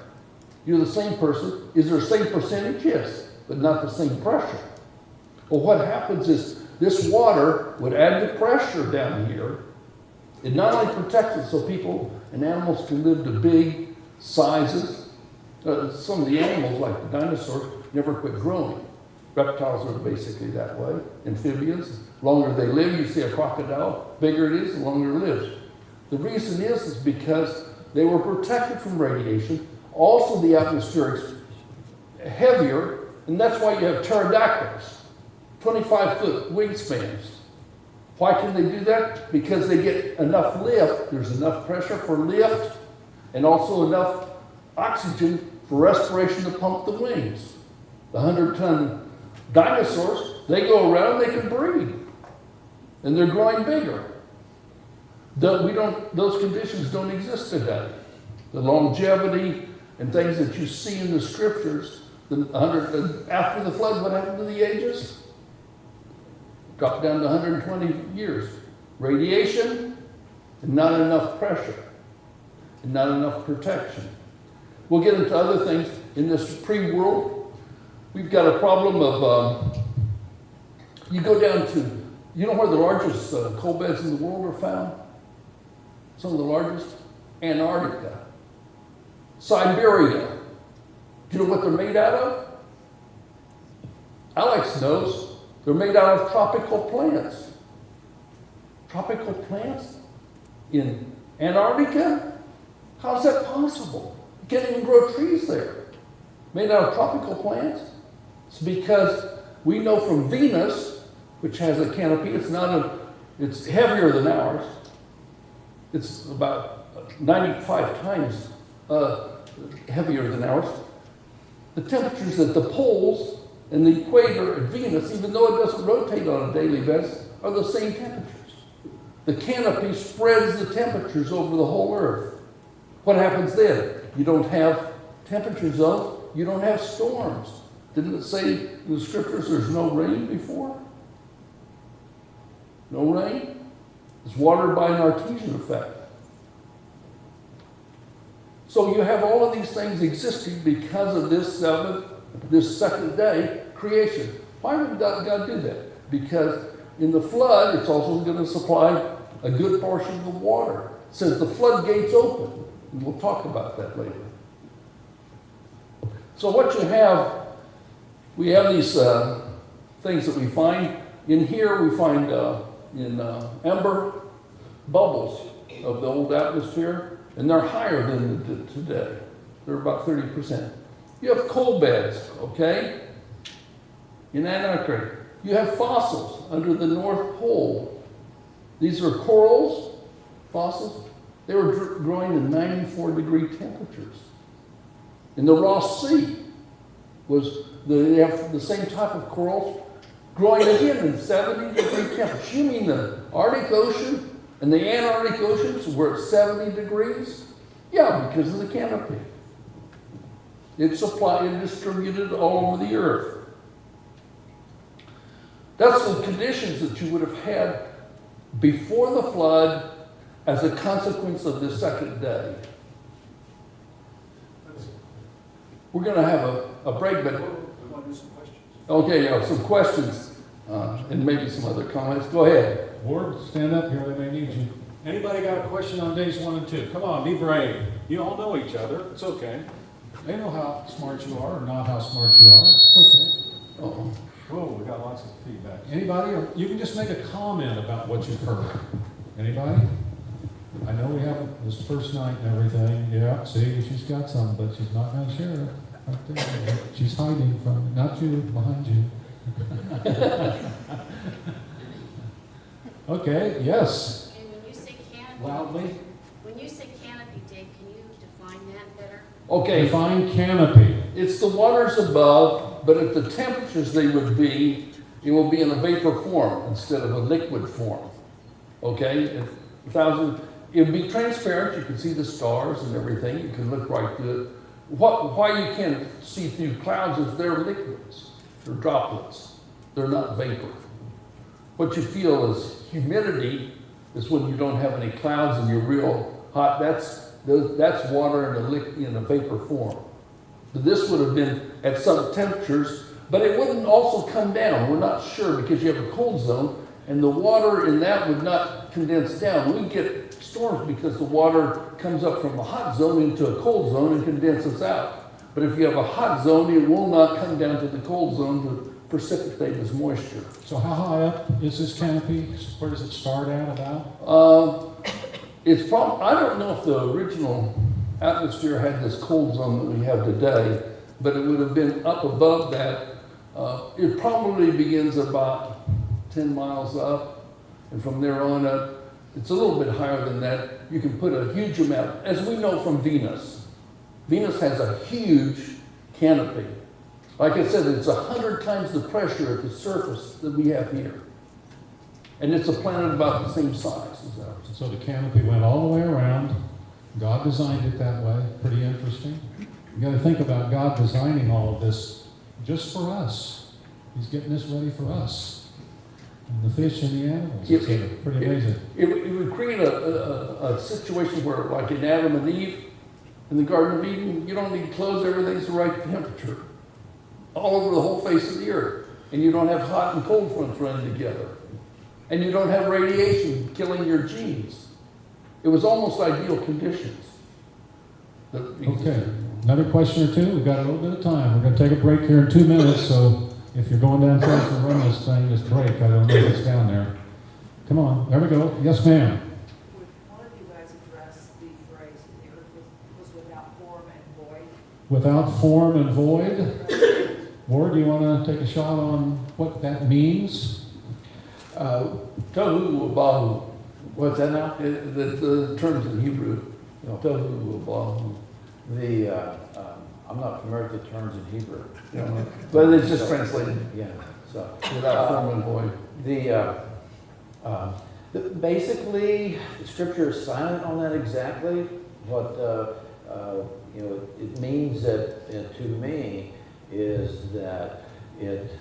You're the same person. Is there the same percentage? Yes, but not the same pressure. Well, what happens is this water would add the pressure down here. It not only protects it so people and animals can live to big sizes. Some of the animals, like the dinosaurs, never quit growing. Reptiles are basically that way. Amphibians, longer they live, you see a crocodile, bigger it is, the longer it lives. The reason is because they were protected from radiation. Also, the atmosphere is heavier, and that's why you have pterodactyls, 25-foot wingspans. Why can they do that? Because they get enough lift, there's enough pressure for lift, and also enough oxygen for respiration to pump the wings. The 100-ton dinosaurs, they go around, they can breathe, and they're growing bigger. Those conditions don't exist today. The longevity and things that you see in the scriptures, after the flood, what happened to the ages? Dropped down to 120 years. Radiation, and not enough pressure, and not enough protection. We'll get into other things. In this pre-world, we've got a problem of, you go down to, you know where the largest coal beds in the world are found? Some of the largest? Antarctica. Siberia. Do you know what they're made out of? Alex knows. They're made out of tropical plants. Tropical plants in Antarctica? How's that possible? You can't even grow trees there. Made out of tropical plants? It's because we know from Venus which has a canopy. It's heavier than ours. It's about 95 times heavier than ours. The temperatures at the poles and the equator at Venus, even though it doesn't rotate on a daily basis, are the same temperatures. The canopy spreads the temperatures over the whole Earth. What happens then? You don't have temperature zones, you don't have storms. Didn't it say in the scriptures there's no rain before? No rain? It's watered by an artesian effect. So you have all of these things existing because of this second day creation. Why would God do that? Because in the flood, it's also going to supply a good portion of the water. It says the floodgates open. And we'll talk about that later. So what you have, we have these things that we find. In here we find in amber bubbles of the old atmosphere, and they're higher than today. They're about 30%. You have coal beds, okay? In Antarctica, you have fossils under the North Pole. These are corals, fossils. They were growing in 94-degree temperatures. In the Ross Sea, they have the same type of corals growing again in 70-degree temperatures. You mean the Arctic Ocean and the Antarctic Oceans were at 70 degrees? Yeah, because of the canopy. It's supplied and distributed all over the earth. That's the conditions that you would have had before the flood as a consequence of the second day. We're going to have a break, but okay, yeah, some questions and maybe some other comments. Go ahead. Ward, stand up here, they may need you. Anybody got a question on days 1 and 2? Come on, be brave. You all know each other, it's okay. They know how smart you are or not how smart you are, it's okay. Uh-oh. Whoa, we got lots of feedback. Anybody, or you can just make a comment about what you've heard. Anybody? I know we have this first night and everything. Yeah, see, she's got some, but she's not going to share it. Right there. She's hiding from it. Not you, behind you. Okay, yes. And when you say canopy, Loudly. when you say canopy, Dave, can you define that better? Okay, Define canopy. it's the waters above, but at the temperatures they would be, it will be in a vapor form instead of a liquid form. Okay? It would be transparent. You can see the stars and everything. You can look right through it. Why you can't see through clouds is they're liquids. They're droplets. They're not vapor. What you feel is humidity is when you don't have any clouds and you're real hot. That's water in a vapor form. But this would have been at some temperatures, but it wouldn't also come down. We're not sure because you have a cold zone, and the water in that would not condense down. We get storms because the water comes up from a hot zone into a cold zone and condenses out. But if you have a hot zone, it will not come down to the cold zone to precipitate as moisture. So how high up is this canopy? Where does it start at about? I don't know if the original atmosphere had this cold zone that we have today, but it would have been up above that. It probably begins about 10 miles up, and from there on up, it's a little bit higher than that. You can put a huge amount, as we know from Venus. Venus has a huge canopy. Like I said, it's 100 times the pressure at the surface that we have here. And it's a planet about the same size as ours. So the canopy went all the way around. God designed it that way. Pretty interesting. You got to think about God designing all of this just for us. He's getting this ready for us. And the fish and the animals. It's pretty amazing. It would create a situation where, like in Adam and Eve, in the Garden of Eden, you don't need clothes, everything's the right temperature. All over the whole face of the earth. And you don't have hot and cold fronts running together. And you don't have radiation killing your genes. It was almost ideal conditions. Okay. Another question or two? We've got a little bit of time. We're going to take a break here in 2 minutes, so if you're going downstairs to run this thing, just break. I don't know if it's down there. Come on. There we go. Yes, ma'am. Would one of you guys address the phrase, the earth was without form and void? Without form and void. Ward, do you want to take a shot on what that means? Tohu Wabohu. What's that now? The terms in Hebrew. Tohu Wabohu. I'm not familiar with the terms in Hebrew. But it's just translated Yeah, so. without form and void. Basically, Scripture is silent on that exactly. What it means that to me is that it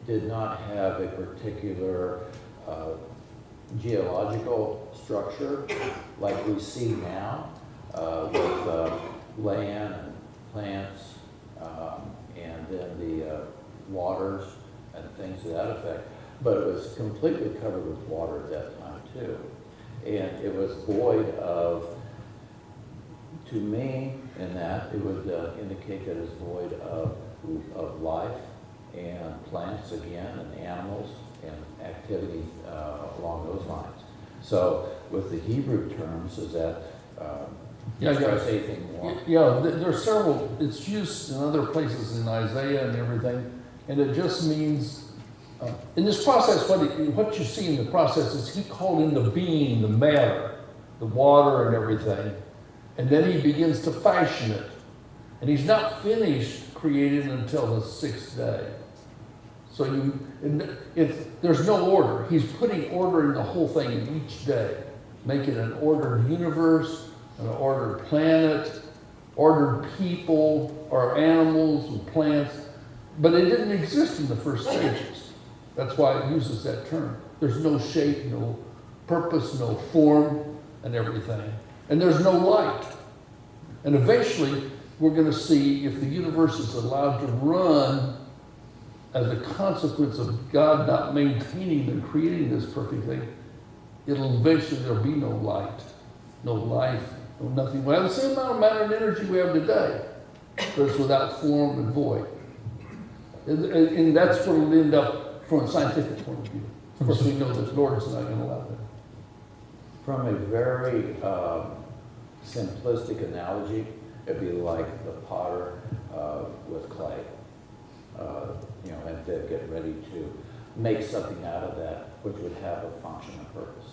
did not have a particular geological structure like we see now with land and plants and then the waters and things to that effect. But it was completely covered with water at that time too. And it was void of, to me, in that, it would indicate that it's void of life and plants again and animals and activity along those lines. So with the Hebrew terms, is that express anything more? Yeah, there's several, it's used in other places in Isaiah and everything, and it just means, in this process, what you see in the process is he called into being the matter, the water and everything, and then he begins to fashion it. And he's not finished creating until the sixth day. So there's no order. He's putting order in the whole thing in each day, making an ordered universe, an ordered planet, ordered people or animals and plants, but it didn't exist in the first stages. That's why it uses that term. There's no shape, no purpose, no form, and everything. And there's no light. And eventually, we're going to see if the universe is allowed to run as a consequence of God not maintaining and creating this perfect thing, there'll be no light, no life, no nothing. We have the same amount of matter and energy we have today, but it's without form and void. And that's where we'll end up from a scientific point of view. Of course, we know that Lord is not going to allow that. From a very simplistic analogy, it'd be like the potter with clay. And to get ready to make something out of that which would have a function and purpose.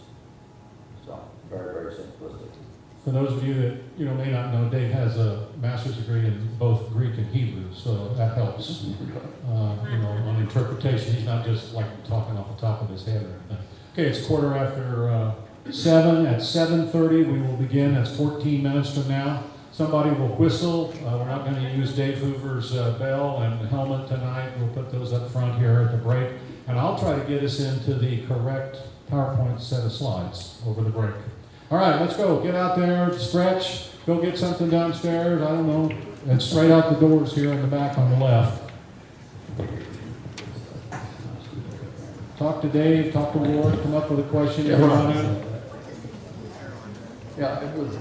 So, very, very simplistic. For those of you that may not know, Dave has a master's degree in both Greek and Hebrew, so that helps. On interpretation, he's not just like talking off the top of his head or anything. Okay, it's 7:15. At 7:30, we will begin. That's 14 minutes from now. Somebody will whistle. We're not going to use Dave Hoover's bell and helmet tonight. We'll put those up front here at the break. And I'll try to get us into the correct PowerPoint set of slides over the break. All right, let's go. Get out there, stretch, go get something downstairs. I don't know. And straight out the doors here in the back on the left. Talk to Dave, talk to Ward, come up with a question. Yeah, it was.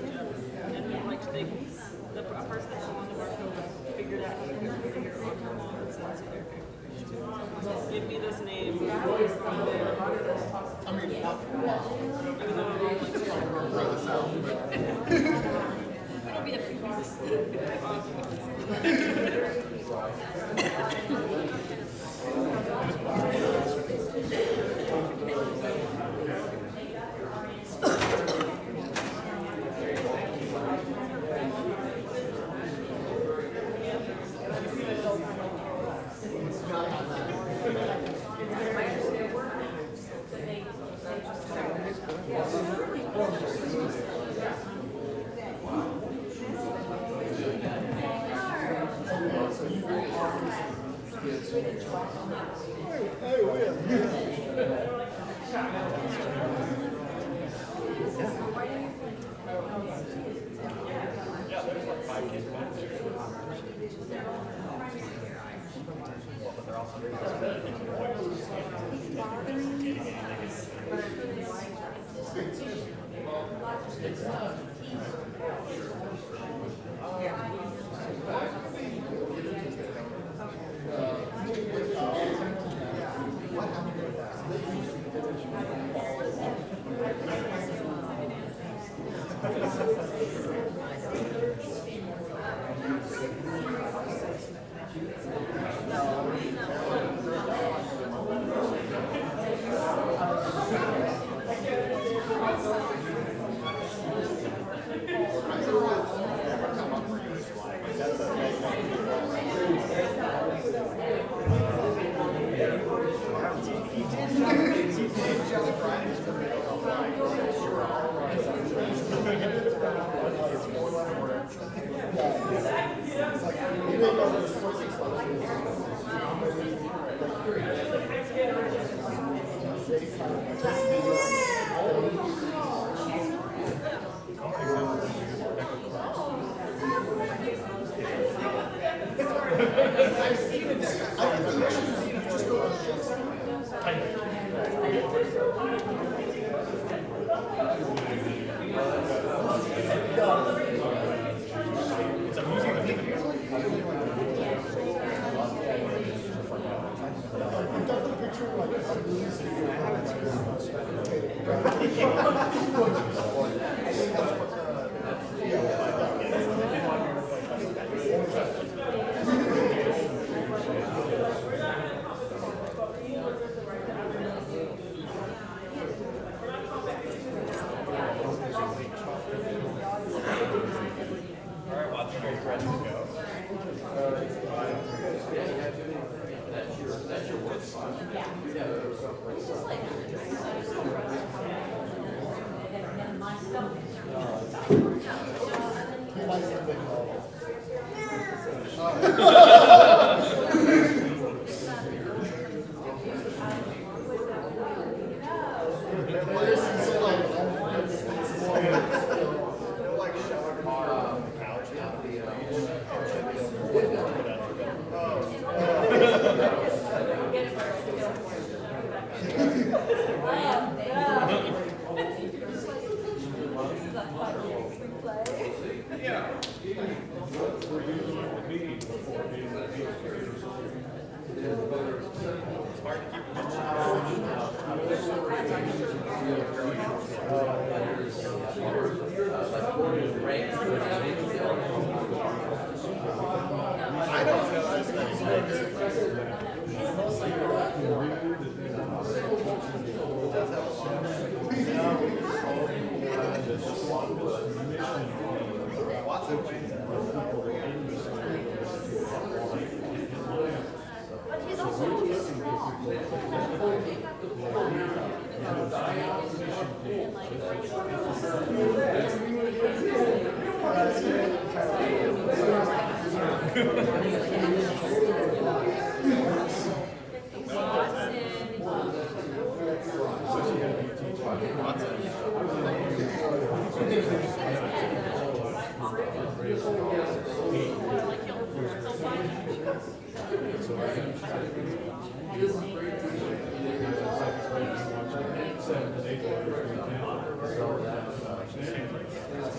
And we'd like to think a person that's on the market figured out how to configure on her mom and sends you their configuration too. Give me this name. From there. I mean, Even though I'm like, it'll be a few weeks.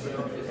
So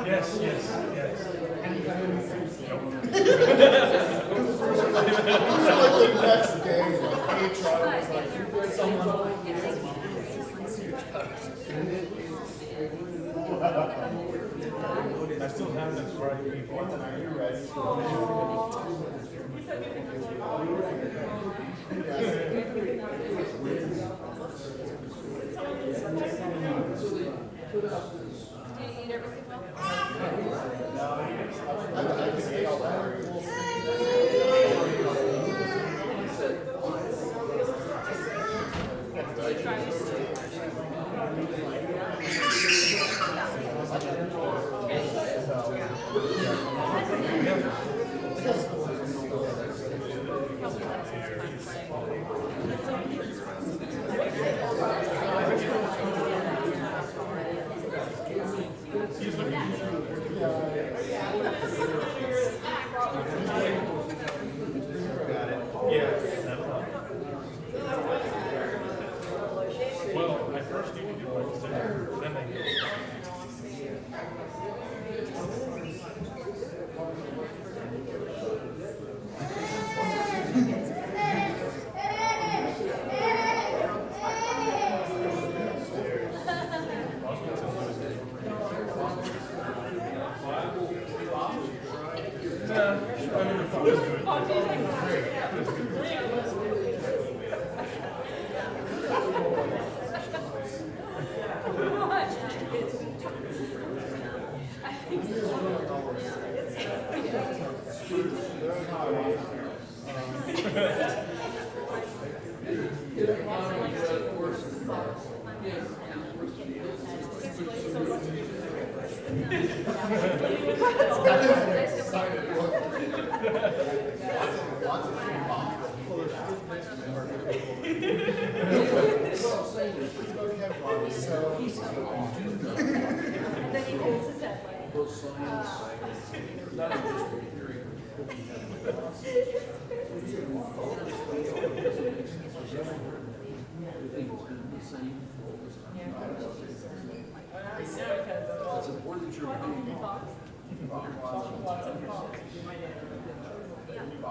Yes, yes, yes. Next day, like, HR was like, someone. I still have this right people. Are you ready? Well, I first need to do my extension, then I get it.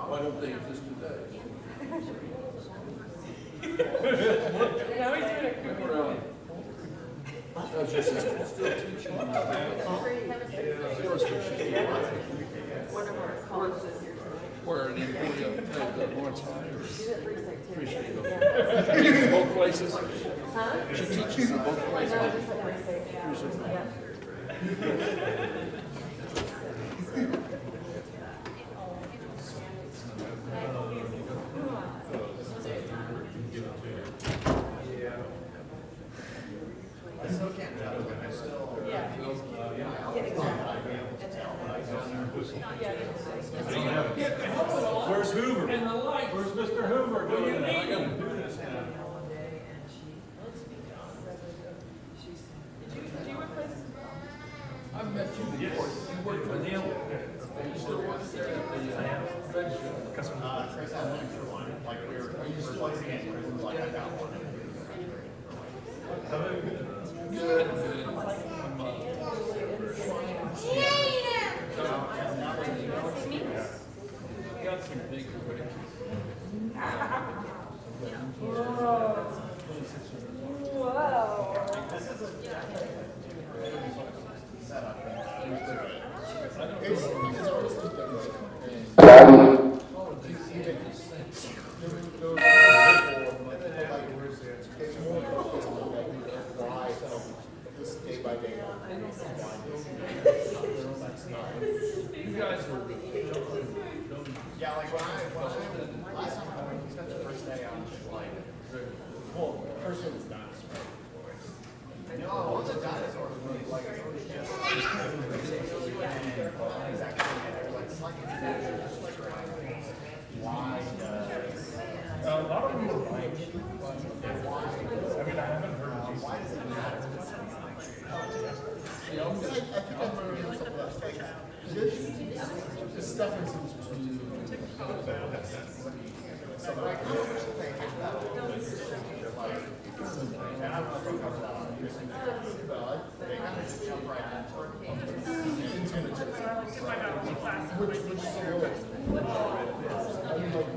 Why don't they exist today? Now he's doing it. I was just still teaching. Where in Emporia, Lawrence High? Appreciate it. Both places? She teaches in both places. Where's Hoover? Where's Mr. Hoover? What do you need? Did you replace? I've met you before. You worked with him. You still work there at the Chris had an extra one, like we were replacing it, Chris was like, I got one. Good, good. Got some big critics. Day by day. You guys are. Yeah, like last time I went, we spent the first day on like, well, first it was dinosaurs. No, it wasn't dinosaurs, it was like, why A lot of them are right. I mean, I haven't heard of these. does it matter? I think I remember some of those things. This Stefan seems to. So like, and I don't know if it comes out. But they kind of just jump right into it. Which solo? I mean, like,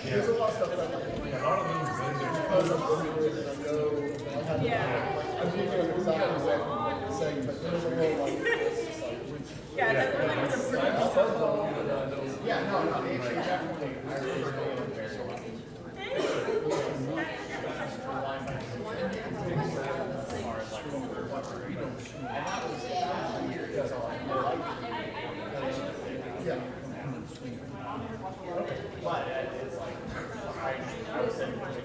there's a lot of stuff that I'm like, Yeah, a lot of things in there. because I'm familiar and I know, I'm thinking of exactly what I'm saying, but there's a little like, it's just like, Yeah, that really was a pretty simple. yeah, no, they definitely, I remember doing it very well. Yeah. But it's like, I was saying, like,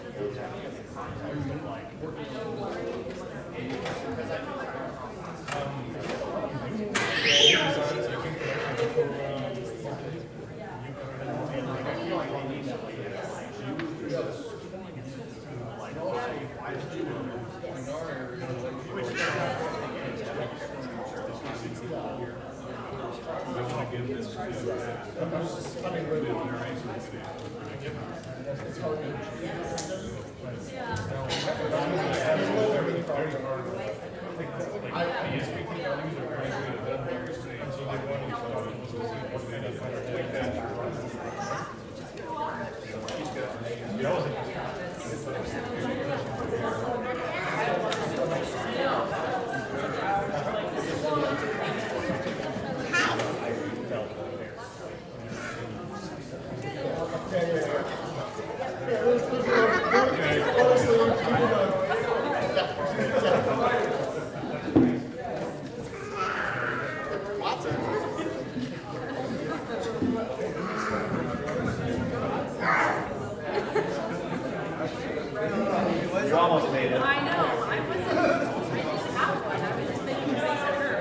You almost made it. I know, I wasn't, I didn't have one, I was just making noise at her.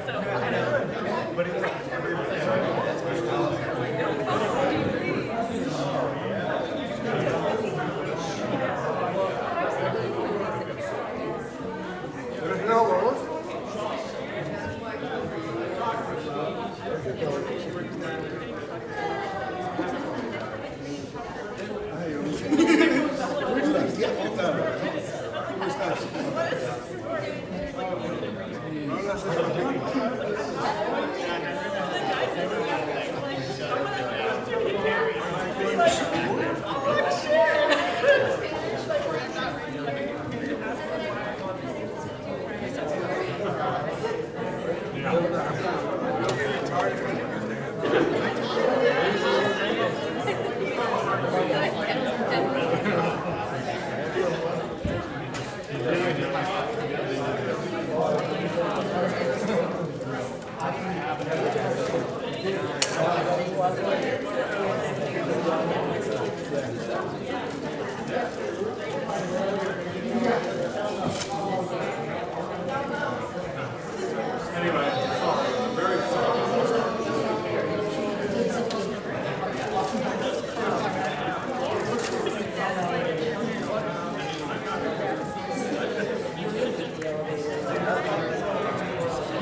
So, I know.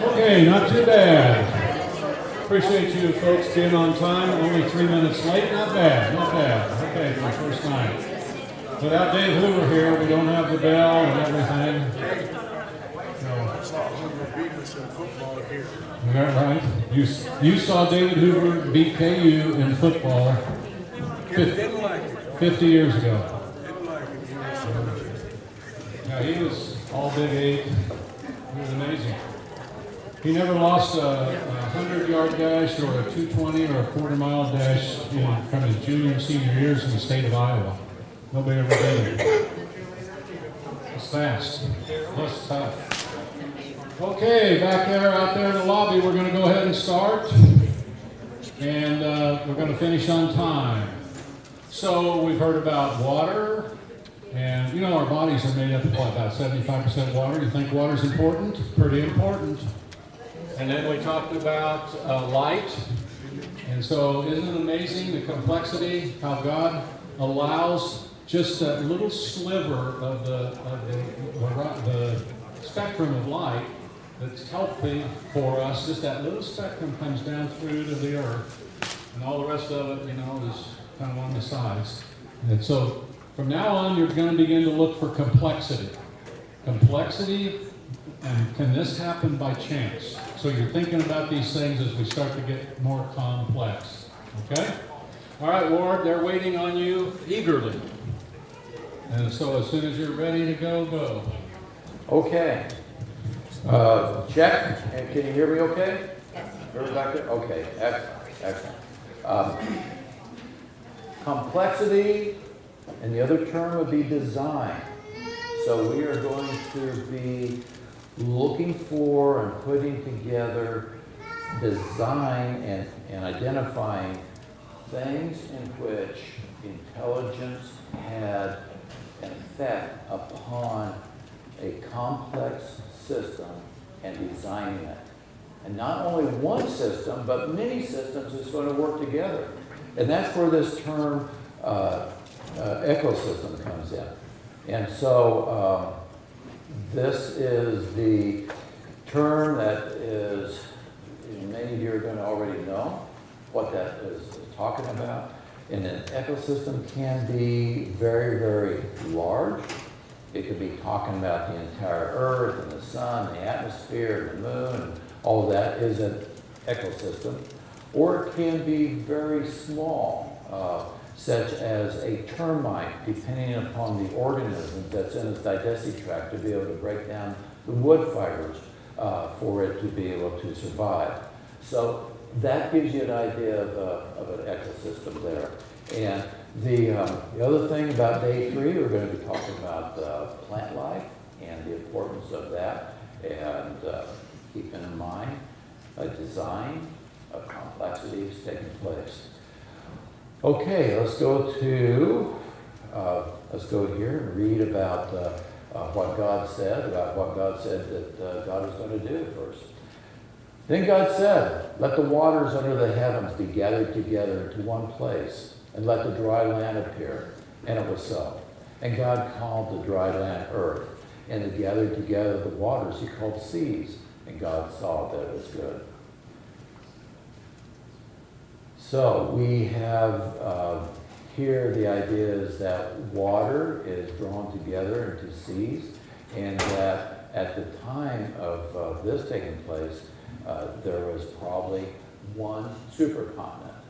Okay, not too bad. Appreciate you folks being on time. Only 3 minutes late. Not bad, not bad. Okay, for the first time. Without Dave Hoover here, we don't have the bell and everything. Is that right? You saw David Hoover beat KU in football 50 years ago. Yeah, he was all Big 8. He was amazing. He never lost a 100-yard dash or a 220 or a quarter-mile dash from his junior and senior years in the state of Iowa. Nobody ever did it. It's fast. Plus tough. Okay, back there, out there in the lobby, we're going to go ahead and start. And we're going to finish on time. So we've heard about water. And you know our bodies are made up of what, about 75% water. You think water's important? Pretty important. And then we talked about light. And so isn't it amazing the complexity, how God allows just a little sliver of the spectrum of light that's healthy for us. Just that little spectrum comes down through to the earth, and all the rest of it, you know, is kind of on the sides. And so from now on, you're going to begin to look for complexity. Complexity, and can this happen by chance? So you're thinking about these things as we start to get more complex. Okay? All right, Ward, they're waiting on you eagerly. And so as soon as you're ready to go, go. Okay. Check. And can you hear me okay? Yes. Rebecca? Okay, excellent. Complexity, and the other term would be design. So we are going to be looking for and putting together design and identifying things in which intelligence had an effect upon a complex system and designing it. And not only one system, but many systems that's going to work together. And that's where this term ecosystem comes in. And so this is the term that is, many of you are going to already know what that is talking about. And an ecosystem can be very, very large. It could be talking about the entire Earth and the sun, the atmosphere, and the moon, and all of that is an ecosystem. Or it can be very small, such as a termite, depending upon the organism that's in its digestive tract to be able to break down the wood fibers for it to be able to survive. So that gives you an idea of an ecosystem there. And the other thing about day 3, we're going to be talking about plant life and the importance of that, and keeping in mind a design of complexities taking place. Okay, let's go here and read about what God said that God was going to do first. Then God said, "Let the waters under the heavens be gathered together into one place, and let the dry land appear." And it was so. And God called the dry land earth, and the gathered together the waters he called seas. And God saw that it was good. So we have here the idea is that water is drawn together into seas, and that at the time of this taking place, there was probably one supercontinent.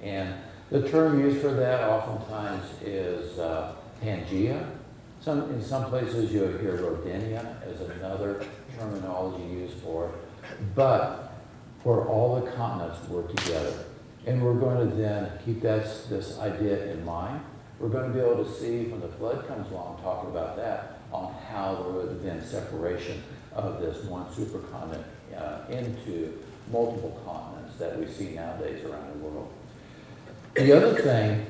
And the term used for that oftentimes is Pangea. In some places you'll hear Rodinia as another terminology used for it, but where all the continents were together. And we're going to then keep this idea in mind. We're going to be able to see when the flood comes along, talking about that, on how there would have been separation of this one supercontinent into multiple continents that we see nowadays around the world. The other thing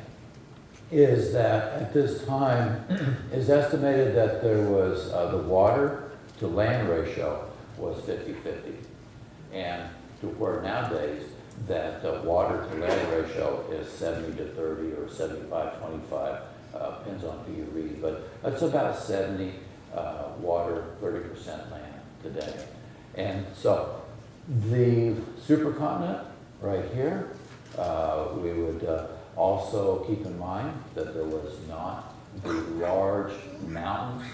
is that at this time, it's estimated that there was the water to land ratio was 50-50. And to where nowadays that water to land ratio is 70-30 or 75-25, depends on who you read, but it's about 70 water, 30% land today. And so the supercontinent right here, we would also keep in mind that there was not the large mountain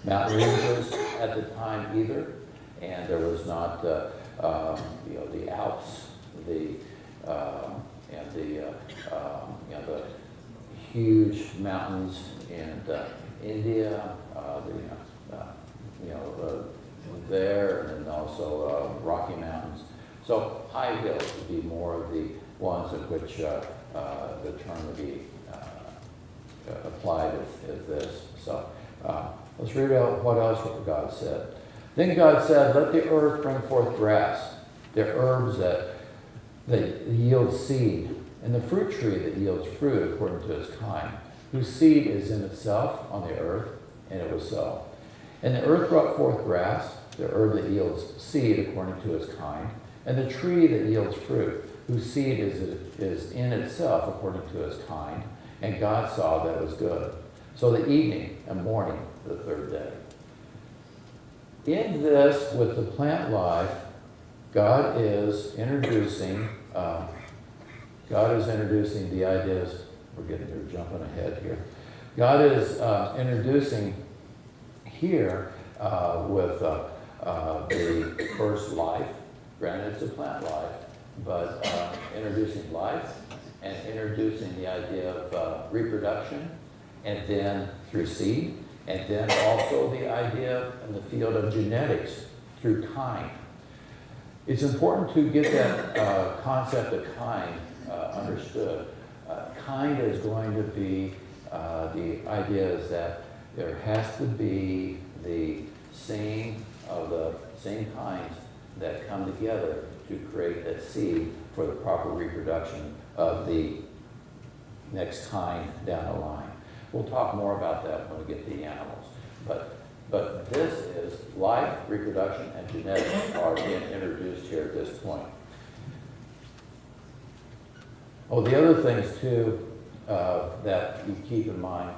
ranges at the time either, and there was not the Alps, the huge mountains in India, there, and then also Rocky Mountains. So high hills would be more of the ones in which the term would be applied as this. So let's read out what else God said. Then God said, "Let the earth bring forth grass, the herbs that yield seed, and the fruit tree that yields fruit according to its kind, whose seed is in itself on the earth." And it was so. And the earth brought forth grass, the herb that yields seed according to its kind, and the tree that yields fruit, whose seed is in itself according to its kind. And God saw that it was good. So the evening and morning, the third day. in this, with the plant life, God is introducing the ideas. We're jumping ahead here. God is introducing here with the first life. Granted, it's a plant life, but introducing life and introducing the idea of reproduction, and then through seed, and then also the idea in the field of genetics through kind. It's important to get that concept of kind understood. Kind is going to be the idea is that there has to be the same kinds that come together to create that seed for the proper reproduction of the next kind down the line. We'll talk more about that when we get to the animals. But this is life, reproduction, and genetics are being introduced here at this point. Oh, the other things too that you keep in mind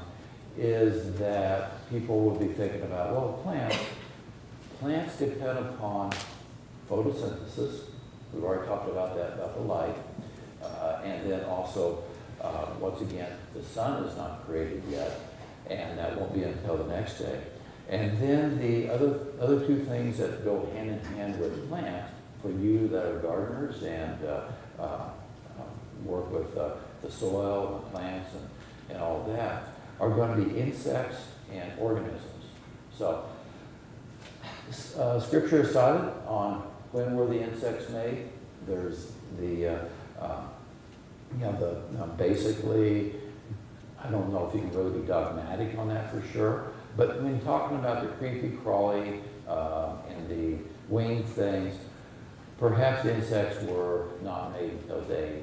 is that people will be thinking about, well, plants depend upon photosynthesis. We've already talked about that, about the light. And then also, once again, the sun is not created yet, and that won't be until the next day. And then the other two things that go hand in hand with plants, for you that are gardeners and work with the soil and the plants and all that, are going to be insects and organisms. So, Scripture is silent on when were the insects made. There's basically, I don't know if you can really be dogmatic on that for sure, but when talking about the creepy crawly and the winged things, perhaps the insects were not made until day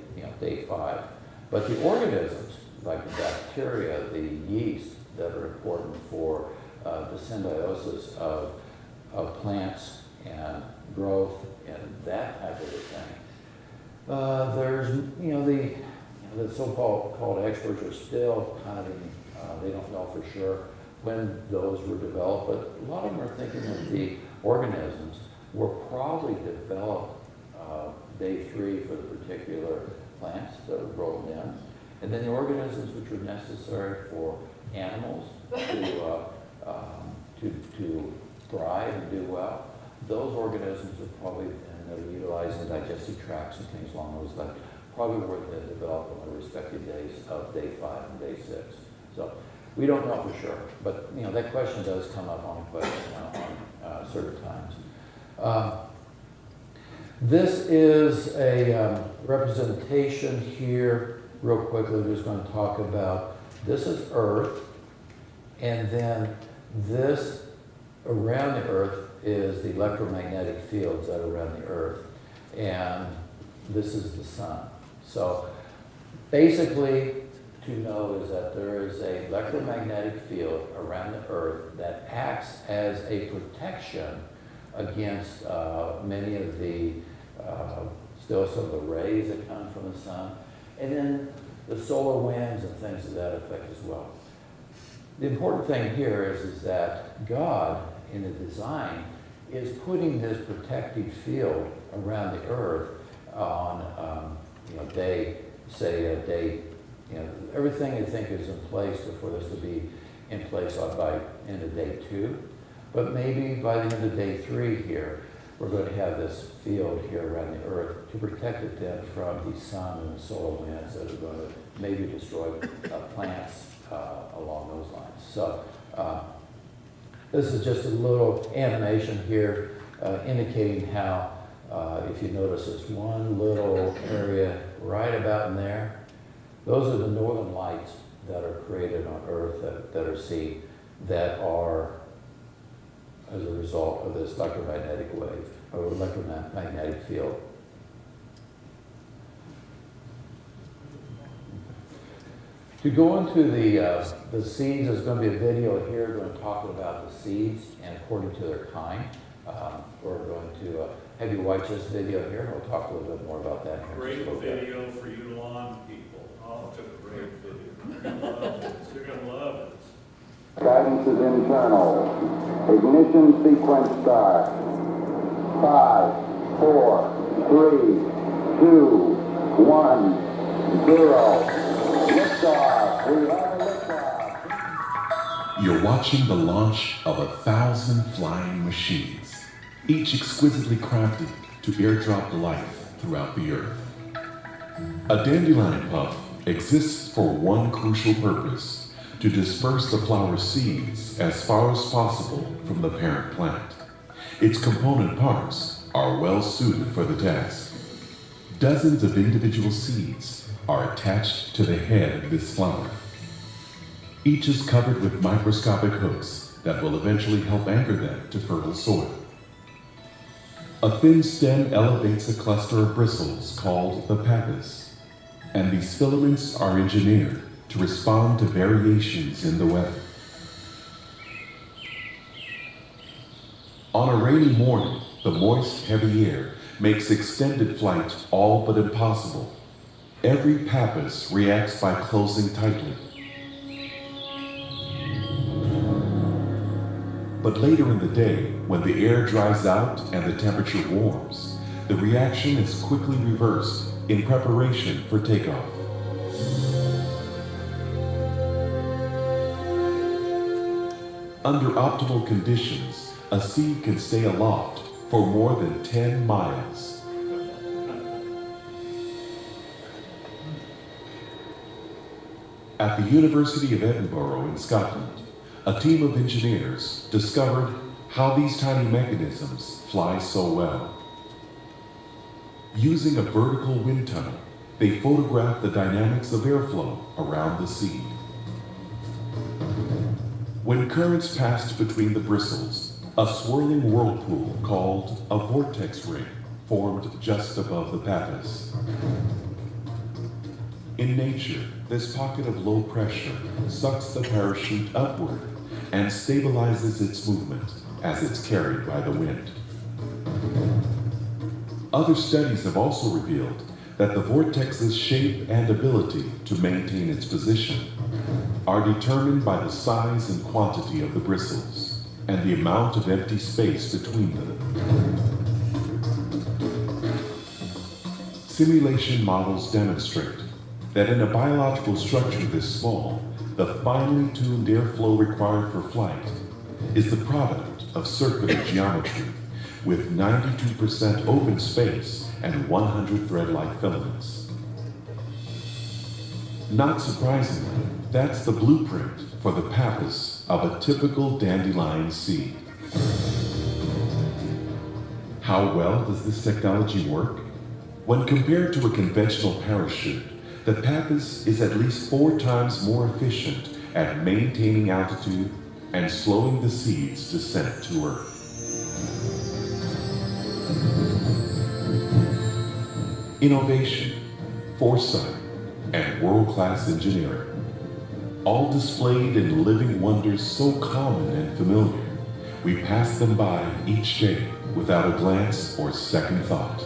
5. But the organisms, like the bacteria, the yeast, that are important for the symbiosis of plants and growth and that type of a thing. There's, the so-called experts are still kind of, they don't know for sure when those were developed, but a lot of them are thinking that the organisms were probably developed day 3 for the particular plants that were grown in. And then the organisms which were necessary for animals to thrive and do well, those organisms are probably, and they're utilizing digestive tracts and things along those lines, probably were developed on the respective days of day 5 and day 6. So we don't know for sure, but that question does come up on certain times. This is a representation here, real quickly. We're just going to talk about, this is Earth, and then this around the Earth is the electromagnetic fields that are around the Earth, and this is the sun. So basically, to know is that there is an electromagnetic field around the Earth that acts as a protection against many of the still some of the rays that come from the sun, and then the solar winds and things of that effect as well. The important thing here is that God, in the design, is putting this protective field around the Earth on day, everything I think is in place for this to be in place by end of day 2. But maybe by the end of day 3 here, we're going to have this field here around the Earth to protect it then from the sun and the solar winds that are going to maybe destroy plants along those lines. So this is just a little animation here indicating how, if you notice this one little area right about in there, those are the northern lights that are created on Earth that are seen, that are as a result of this electromagnetic wave, or electromagnetic field. To go into the seeds, there's going to be a video here going to talk about the seeds and according to their kind. We're going to have you watch this video here, and we'll talk a little bit more about that here. Great video for you lawn people. Oh, it's a great video. You're going to love it. Guidance is internal. Ignition sequence start. 5, 4, 3, 2, 1, 0. Liftoff. We have a liftoff. You're watching the launch of 1,000 flying machines, each exquisitely crafted to airdrop life throughout the earth. A dandelion puff exists for one crucial purpose: to disperse the flower seeds as far as possible from the parent plant. Its component parts are well suited for the task. Dozens of individual seeds are attached to the head of this flower. Each is covered with microscopic hooks that will eventually help anchor them to fertile soil. A thin stem elevates a cluster of bristles called the pappus, and these filaments are engineered to respond to variations in the weather. On a rainy morning, the moist, heavy air makes extended flight all but impossible. Every pappus reacts by closing tightly. But later in the day, when the air dries out and the temperature warms, the reaction is quickly reversed in preparation for takeoff. Under optimal conditions, a seed can stay aloft for more than 10 miles. At the University of Edinburgh in Scotland, a team of engineers discovered how these tiny mechanisms fly so well. Using a vertical wind tunnel, they photographed the dynamics of airflow around the seed. When currents passed between the bristles, a swirling whirlpool called a vortex ring formed just above the pappus. In nature, this pocket of low pressure sucks the parachute upward and stabilizes its movement as it's carried by the wind. Other studies have also revealed that the vortex's shape and ability to maintain its position are determined by the size and quantity of the bristles and the amount of empty space between them. Simulation models demonstrate that in a biological structure this small, the finely tuned airflow required for flight is the product of circular geometry with 92% open space and 100 thread-like filaments. Not surprisingly, that's the blueprint for the pappus of a typical dandelion seed. How well does this technology work? When compared to a conventional parachute, the pappus is at least 4 times more efficient at maintaining altitude and slowing the seed's descent to Earth. Innovation, foresight, and world-class engineering, all displayed in living wonders so common and familiar, we pass them by each day without a glance or second thought.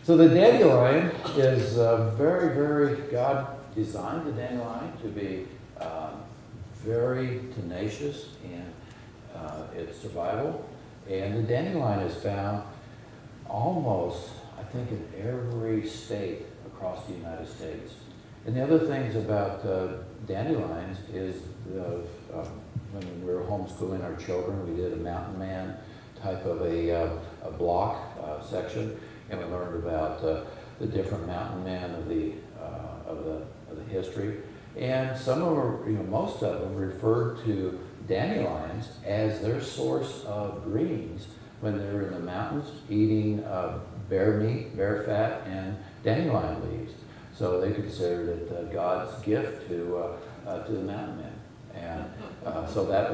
So the dandelion is very, God designed the dandelion to be very tenacious in its survival. And the dandelion is found almost, I think, in every state across the United States. And the other things about dandelions is when we were homeschooling our children, we did a mountain man type of a block section, and we learned about the different mountain men of the history. And some of them, most of them referred to dandelions as their source of greens when they were in the mountains eating bear meat, bear fat, and dandelion leaves. So they considered it God's gift to the mountain men. And so that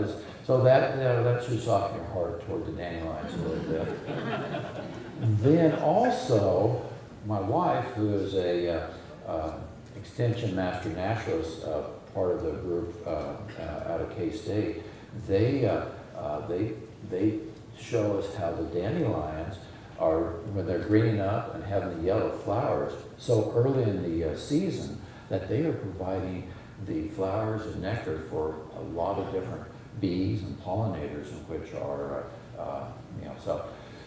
should soften your heart toward the dandelions a little bit. Then also, my wife, who is a extension master naturalist, part of the group out of K-State, they show us how the dandelions are, when they're greening up and having the yellow flowers so early in the season, that they are providing the flowers and nectar for a lot of different bees and pollinators, which are,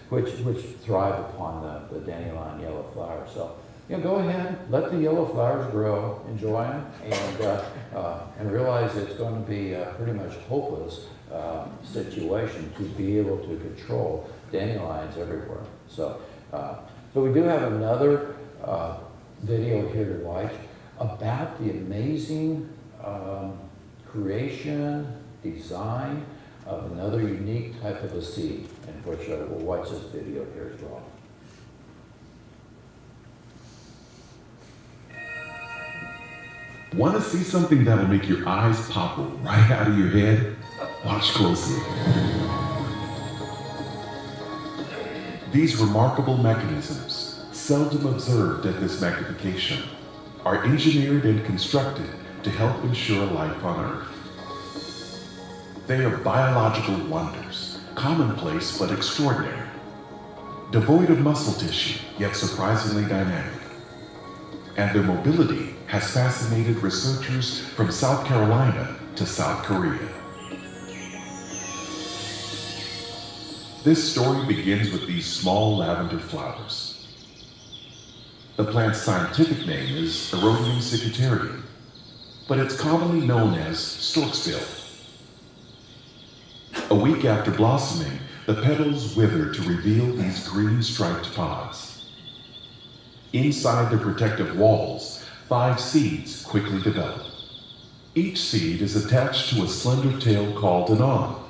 which thrive upon the dandelion yellow flowers. So, go ahead, let the yellow flowers grow, enjoy them, and realize it's going to be a pretty much hopeless situation to be able to control dandelions everywhere. So, we do have another video here to watch about the amazing creation, design of another unique type of a seed, and which we'll watch this video here as well. Want to see something that'll make your eyes pop right out of your head? Watch closely. These remarkable mechanisms, seldom observed at this magnification, are engineered and constructed to help ensure life on Earth. They are biological wonders, commonplace but extraordinary, devoid of muscle tissue, yet surprisingly dynamic. And their mobility has fascinated researchers from South Carolina to South Korea. This story begins with these small lavender flowers. The plant's scientific name is Erodium secretarium, but it's commonly known as storksbill. A week after blossoming, the petals wither to reveal these green striped pods. Inside the protective walls, 5 seeds quickly develop. Each seed is attached to a slender tail called an awn,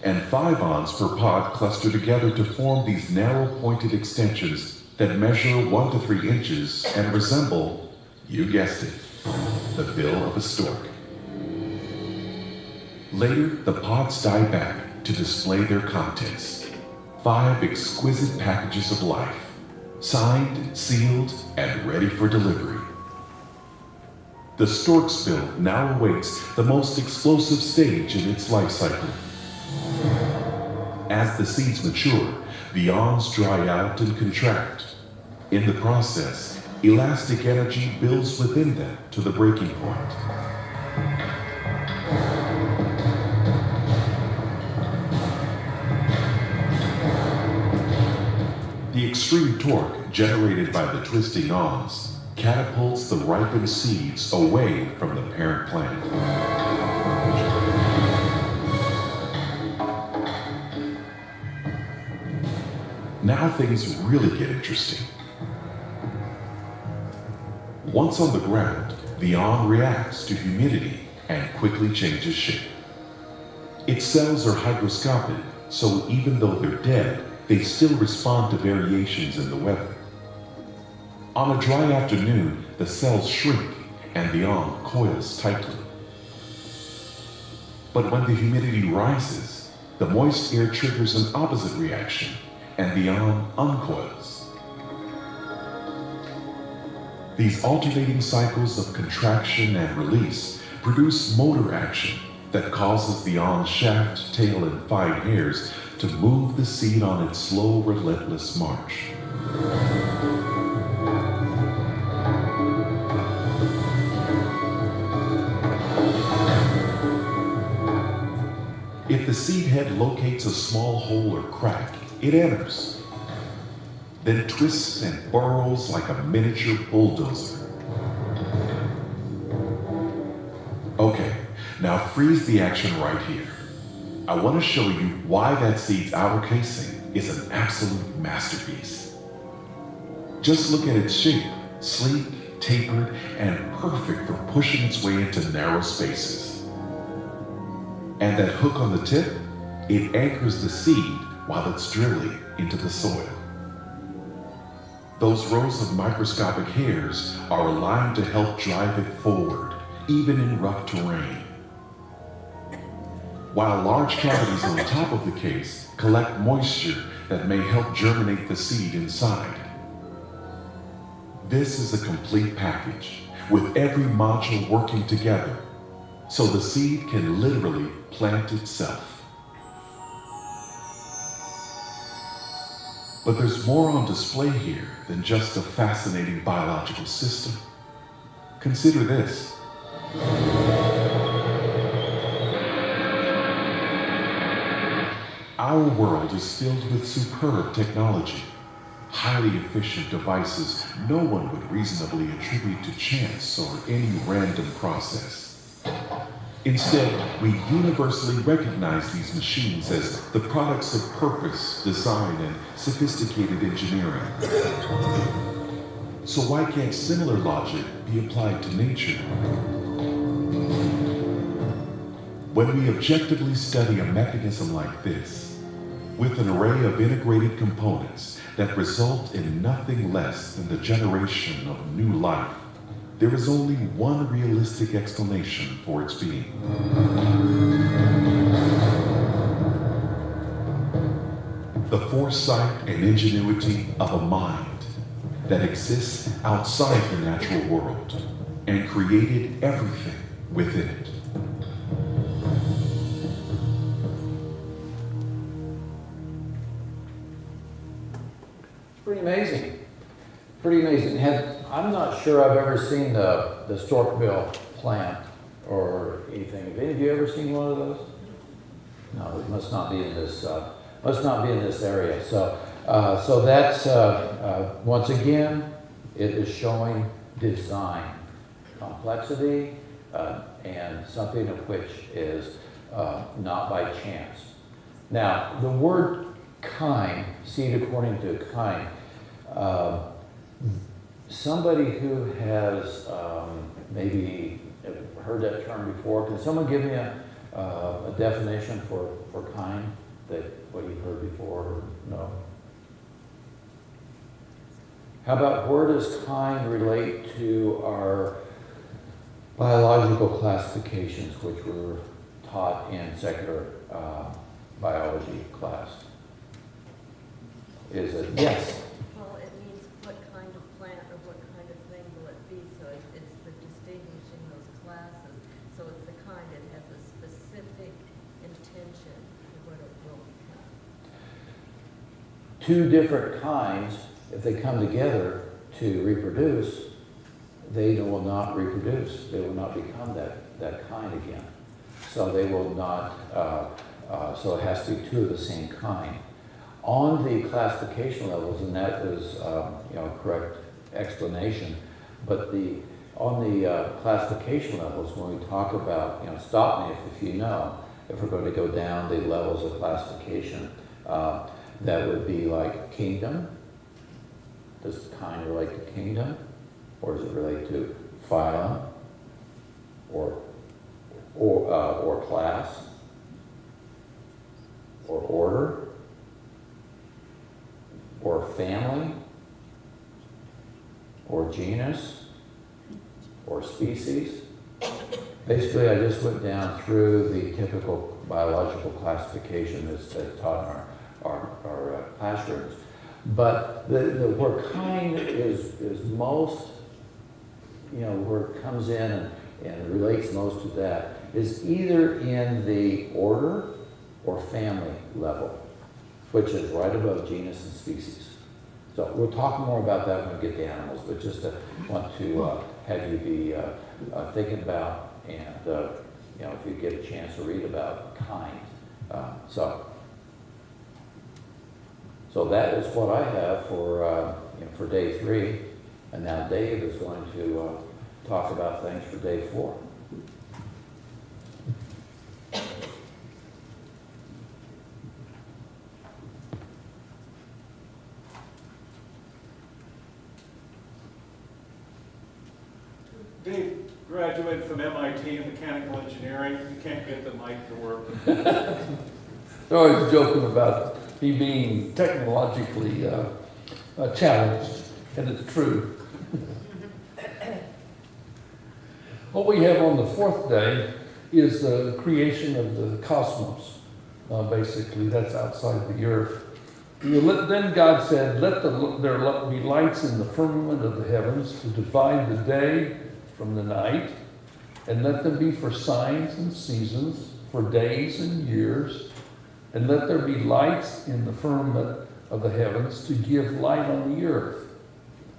and 5 awns per pod cluster together to form these narrow pointed extensions that measure 1 to 3 inches and resemble, you guessed it, the bill of a stork. Later, the pods die back to display their contents. 5 exquisite packages of life, signed, sealed, and ready for delivery. The storksbill now awaits the most explosive stage in its life cycle. As the seeds mature, the awns dry out and contract. In the process, elastic energy builds within them to the breaking point. The extreme torque generated by the twisting awns catapults the ripened seeds away from the parent plant. Now things really get interesting. Once on the ground, the awn reacts to humidity and quickly changes shape. Its cells are hygroscopic, so even though they're dead, they still respond to variations in the weather. On a dry afternoon, the cells shrink and the awn coils tightly. But when the humidity rises, the moist air triggers an opposite reaction and the awn uncoils. These alternating cycles of contraction and release produce motor action that causes the awn shaft, tail, and fine hairs to move the seed on its slow, relentless march. If the seed head locates a small hole or crack, it enters, then twists and burrows like a miniature bulldozer. Okay, now freeze the action right here. I want to show you why that seed's outer casing is an absolute masterpiece. Just look at its shape, sleek, tapered, and perfect for pushing its way into narrow spaces. And that hook on the tip, it anchors the seed while it's drilling into the soil. Those rows of microscopic hairs are aligned to help drive it forward, even in rough terrain. While large cavities on top of the case collect moisture that may help germinate the seed inside. This is a complete package, with every module working together, so the seed can literally plant itself. But there's more on display here than just a fascinating biological system. Consider this. Our world is filled with superb technology, highly efficient devices no one would reasonably attribute to chance or any random process. Instead, we universally recognize these machines as the products of purpose, design, and sophisticated engineering. So why can't similar logic be applied to nature? When we objectively study a mechanism like this, with an array of integrated components that result in nothing less than the generation of new life, there is only one realistic explanation for its being. The foresight and ingenuity of a mind that exists outside the natural world and created everything within it. Pretty amazing. Pretty amazing. I'm not sure I've ever seen the Storkville plant or anything. Have any of you ever seen one of those? No, it must not be in this. Must not be in this area. So that's once again, it is showing design, complexity, and something of which is not by chance. Now, the word kind, seed according to kind. Somebody who has maybe heard that term before, can someone give me a definition for kind, that what you've heard before or no? How about where does kind relate to our biological classifications, which were taught in secular biology class? Is it? Yes. Well, it means what kind of plant or what kind of thing will it be, so it's the distinguishing those classes. So it's the kind that has a specific intention of what it will become. Two different kinds, if they come together to reproduce, they will not reproduce. They will not become that kind again. So they will not, so it has to be two of the same kind. On the classification levels, and that is correct explanation, but on the classification levels, when we talk about, stop me if you know, if we're going to go down the levels of classification, that would be like kingdom. Does kind relate to kingdom? Or does it relate to phylum? Or class? Or order? Or family? Or genus? Or species? Basically, I just went down through the typical biological classification that's taught in our classrooms. But the where kind is most, where it comes in and relates most to that is either in the order or family level, which is right above genus and species. So we'll talk more about that when we get to animals, but just want to have you be thinking about, and if you get a chance to read about kind. So that is what I have for day 3, and now Dave is going to talk about things for day 4. Dave graduated from MIT in mechanical engineering. You can't get the mic to work. They're always joking about me being technologically challenged, and it's true. What we have on the 4th day is the creation of the cosmos. Basically, that's outside the earth. Then God said, "Let there be lights in the firmament of the heavens to divide the day from the night, and let them be for signs and seasons, for days and years, and let there be lights in the firmament of the heavens to give light on the earth.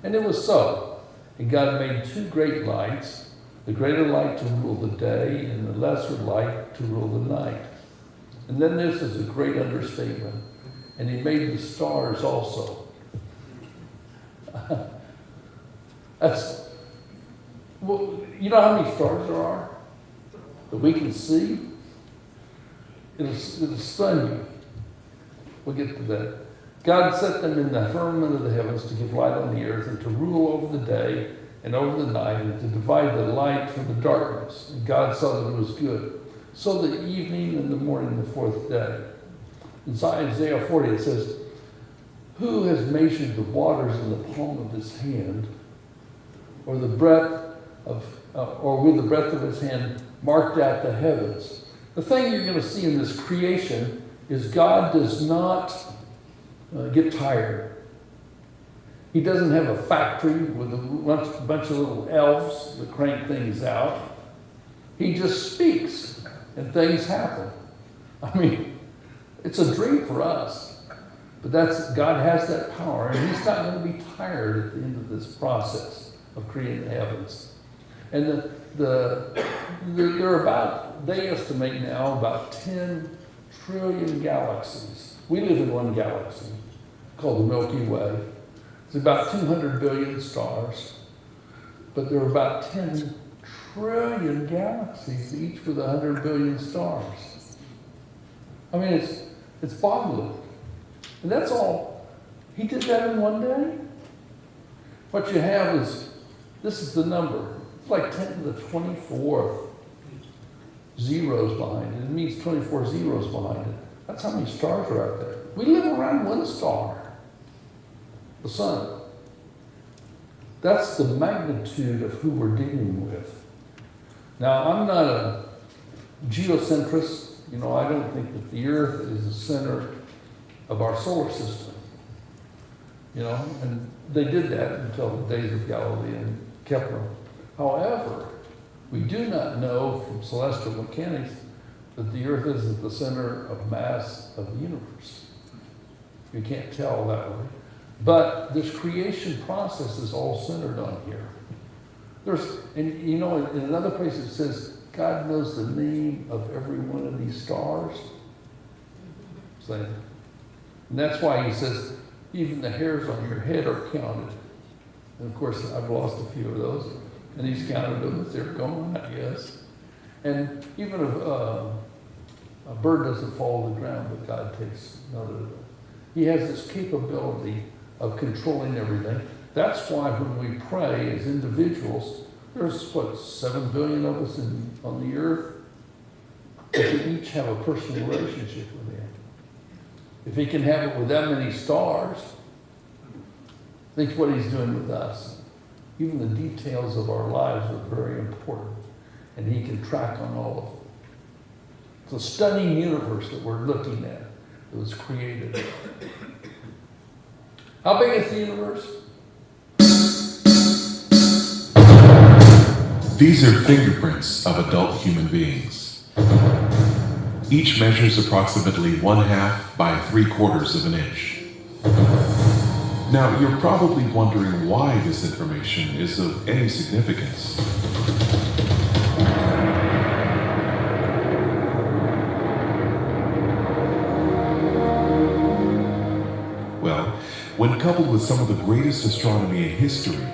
And it was so. And God made two great lights, the greater light to rule the day and the lesser light to rule the night. And then this is a great understatement. And he made the stars also. That's, well, you know how many stars there are that we can see? It'll stun you. We'll get to that. God set them in the firmament of the heavens to give light on the earth and to rule over the day and over the night and to divide the light from the darkness. And God saw that it was good. So the evening and the morning, the fourth day. In Isaiah 40 it says, who has measured the waters in the palm of his hand, or the breadth of, or with the breadth of his hand marked out the heavens? The thing you're going to see in this creation is God does not get tired. He doesn't have a factory with a bunch of little elves that crank things out. He just speaks and things happen. I mean, it's a dream for us, but God has that power, and he's not going to be tired at the end of this process of creating the heavens. And they estimate now about 10 trillion galaxies. We live in one galaxy called the Milky Way. It's about 200 billion stars, but there are about 10 trillion galaxies, each with 100 billion stars. I mean, it's boggling. And that's all. He did that in one day. What you have is, this is the number. It's like 10 to the 24th zeros behind it. It means 24 zeros behind it. That's how many stars are out there. We live around one star, the sun. That's the magnitude of who we're dealing with. Now, I'm not a geocentrist. You know, I don't think that the Earth is the center of our solar system. You know, and they did that until the days of Galileo and Kepler. However, we do not know from celestial mechanics that the Earth isn't the center of mass of the universe. You can't tell that way. But this creation process is all centered on here. And you know, in another place it says, God knows the name of every one of these stars. And that's why he says, even the hairs on your head are counted. And of course, I've lost a few of those. And he's counted them as they're gone, I guess. And even if a bird doesn't fall to the ground, but God takes note of it. He has this capability of controlling everything. That's why when we pray as individuals, there's, 7 billion of us on the earth. We each have a personal relationship with him. If he can have it with that many stars, think what he's doing with us. Even the details of our lives are very important, and he can track on all of them. It's a stunning universe that we're looking at that was created. How big is the universe? These are fingerprints of adult human beings. Each measures approximately 1/2 by 3/4 of an inch. Now, you're probably wondering why this information is of any significance. Well, when coupled with some of the greatest astronomy in history,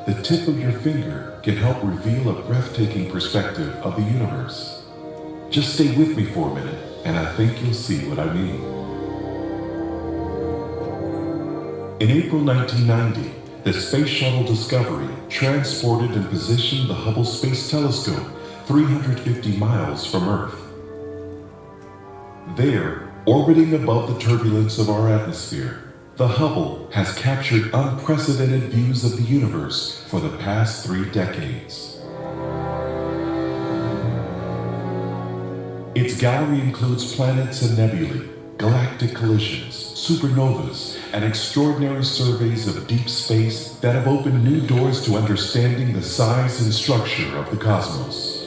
the tip of your finger can help reveal a breathtaking perspective of the universe. Just stay with me for a minute, and I think you'll see what I mean. In April 1990, the Space Shuttle Discovery transported and positioned the Hubble Space Telescope 350 miles from Earth. There, orbiting above the turbulence of our atmosphere, the Hubble has captured unprecedented views of the universe for the past 3 decades. Its gallery includes planets and nebulae, galactic collisions, supernovas, and extraordinary surveys of deep space that have opened new doors to understanding the size and structure of the cosmos.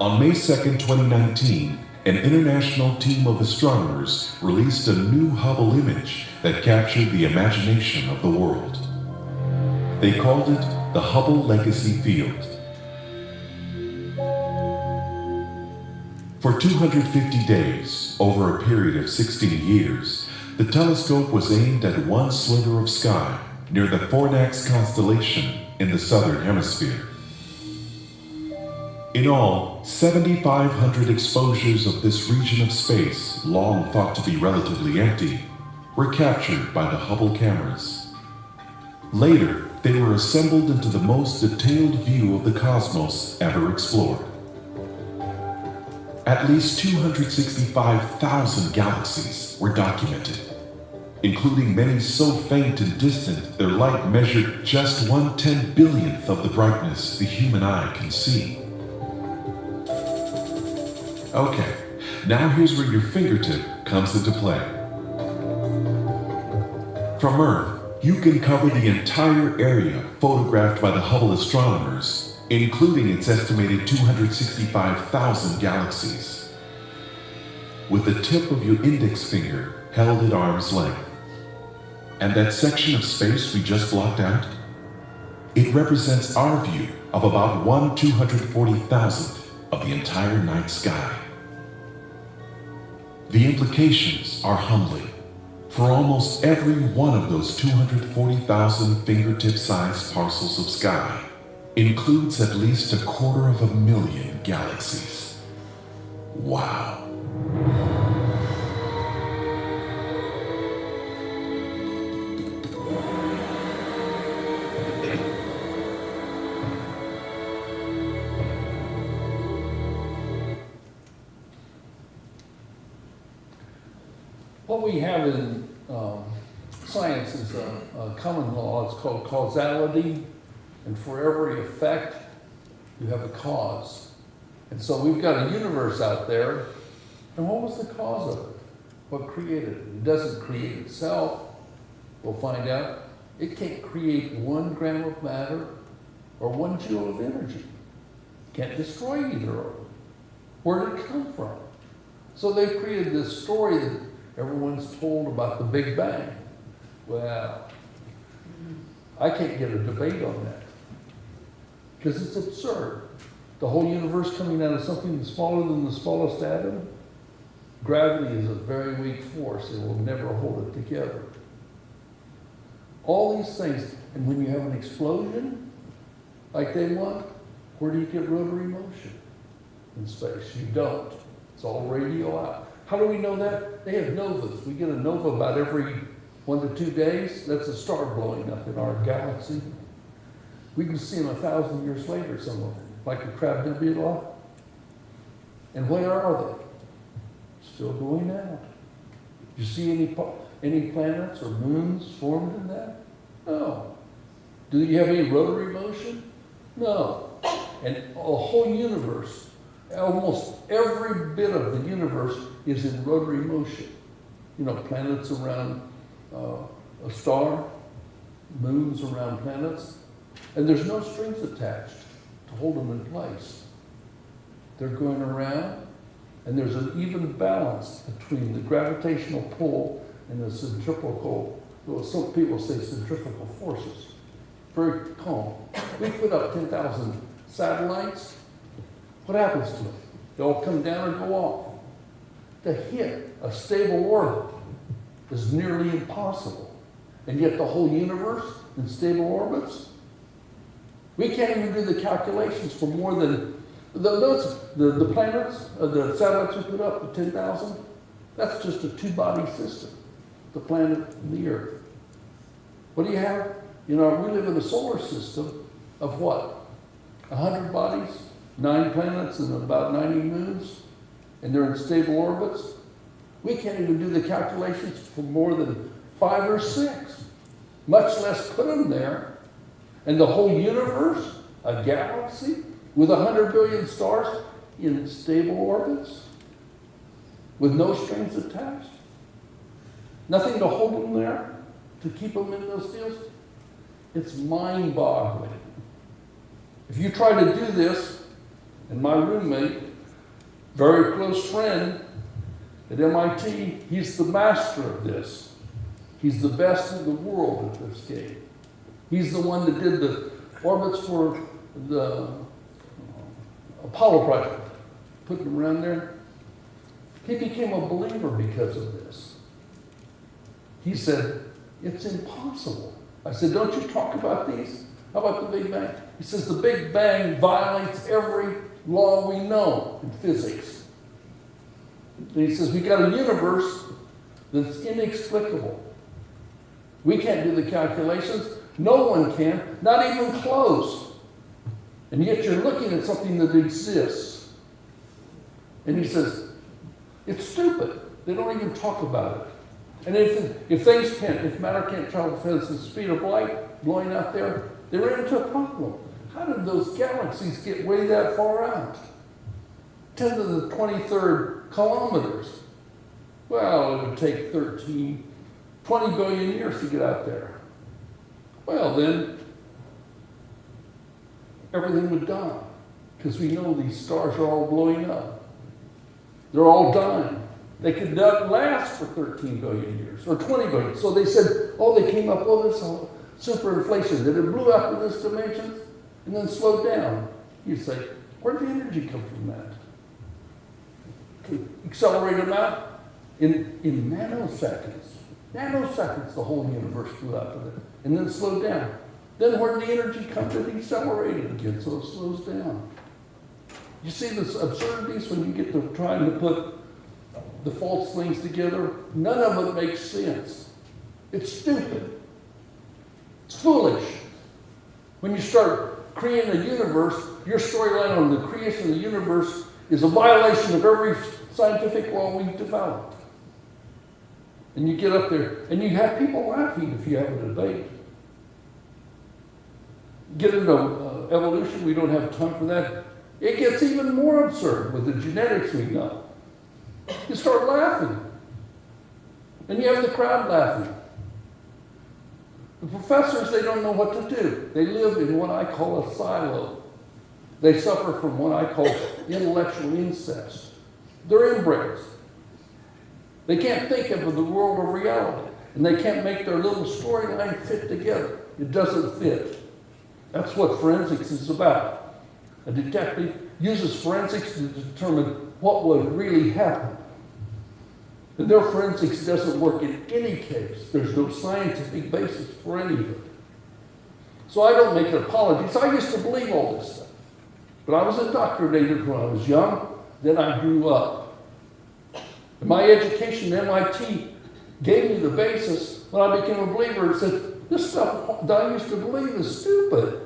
On May 2nd, 2019, an international team of astronomers released a new Hubble image that captured the imagination of the world. They called it the Hubble Legacy Field. For 250 days, over a period of 16 years, the telescope was aimed at one sliver of sky near the Fornax constellation in the southern hemisphere. In all, 7,500 exposures of this region of space, long thought to be relatively empty, were captured by the Hubble cameras. Later, they were assembled into the most detailed view of the cosmos ever explored. At least 265,000 galaxies were documented, including many so faint and distant their light measured just 1/10,000,000th of the brightness the human eye can see. Okay, now here's where your fingertip comes into play. From Earth, you can cover the entire area photographed by the Hubble astronomers, including its estimated 265,000 galaxies, with the tip of your index finger held at arm's length. And that section of space we just blocked out? It represents our view of about 1/240,000th of the entire night sky. The implications are humbling, for almost every one of those 240,000 fingertip-sized parcels of sky includes at least 250,000 galaxies. Wow. What we have in science is a common law. It's called causality. And for every effect, you have a cause. And so we've got a universe out there. And what was the cause of it? What created it? It doesn't create itself. We'll find out. It can't create 1 gram of matter or 1 joule of energy. Can't destroy either of them. Where did it come from? So they've created this story that everyone's told about the Big Bang. Well, I can't get a debate on that, because it's absurd. The whole universe coming out of something smaller than the smallest atom? Gravity is a very weak force. It will never hold it together. All these things, and when you have an explosion, like they want, where do you get rotary motion in space? You don't. It's all radio out. How do we know that? They have novas. We get a nova about every 1 to 2 days. That's a star blowing up in our galaxy. We can see them 1,000 years later, some of them, like the Crab Nebula. And where are they? Still going out. Do you see any planets or moons formed in that? No. Do you have any rotary motion? No. And a whole universe, almost every bit of the universe is in rotary motion. You know, planets around a star, moons around planets, and there's no strings attached to hold them in place. They're going around, and there's an even balance between the gravitational pull and the centrifugal, well, some people say centrifugal forces. Very calm. We put up 10,000 satellites. What happens to them? They all come down and go off. To hit a stable orbit is nearly impossible. And yet the whole universe in stable orbits? We can't even do the calculations for more than, the planets, the satellites we put up, the 10,000, that's just a 2-body system, the planet and the Earth. What do you have? You know, we live in a solar system of what? 100 bodies, 9 planets, and about 90 moons, and they're in stable orbits. We can't even do the calculations for more than 5 or 6, much less put them there. And the whole universe, a galaxy with 100 billion stars in stable orbits with no strings attached. Nothing to hold them there, to keep them in those fields. It's mind-boggling. If you try to do this, and my roommate very close friend at MIT. He's the master of this. He's the best in the world at this game. He's the one that did the orbits for the Apollo project, putting them around there. He became a believer because of this. He said, it's impossible. I said, don't you talk about these? How about the Big Bang? He says, the Big Bang violates every law we know in physics. And he says, we got a universe that's inexplicable. We can't do the calculations. No one can, not even close. And yet you're looking at something that exists. And he says, it's stupid. They don't even talk about it. And if matter can't travel faster than the speed of light blowing out there, they ran into a problem. How did those galaxies get way that far out? 10 to the 23rd kilometers. Well, it would take 20 billion years to get out there. Well, then, everything would die. Because we know these stars are all blowing up. They're all dying. They could not last for 13 billion years, or 20 billion. So they said, they came up with this superinflation, that it blew out to this dimension and then slowed down. You say, where did the energy come from that? To accelerate them out in nanoseconds. Nanoseconds, the whole universe flew out of it, and then slowed down. Then where did the energy come to decelerate it again, so it slows down? You see the absurdities when you get to trying to put the false things together? None of it makes sense. It's stupid. It's foolish. When you start creating a universe, your storyline on the creation of the universe is a violation of every scientific law we've developed. And you get up there, and you have people laughing if you have a debate. Get into evolution, we don't have time for that. It gets even more absurd with the genetics we know. You start laughing. And you have the crowd laughing. The professors, they don't know what to do. They live in what I call a silo. They suffer from what I call intellectual incest. They're inbreds. They can't think of the world of reality. And they can't make their little storyline fit together. It doesn't fit. That's what forensics is about. A detective uses forensics to determine what would really happen. And their forensics doesn't work in any case. There's no scientific basis for any of it. So I don't make apologies. I used to believe all this stuff. But I was indoctrinated when I was young. Then I grew up. And my education at MIT gave me the basis when I became a believer. It said, this stuff that I used to believe is stupid.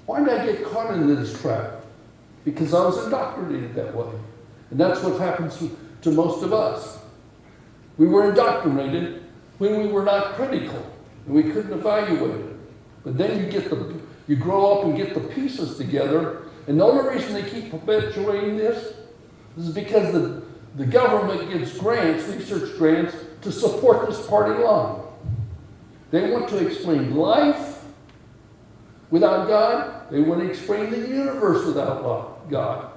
Why did I get caught into this trap? Because I was indoctrinated that way. And that's what happens to most of us. We were indoctrinated when we were not critical and we couldn't evaluate it. But then you grow up and get the pieces together, and the only reason they keep perpetuating this is because the government gives grants, research grants, to support this party line. They want to explain life without God. They want to explain the universe without God.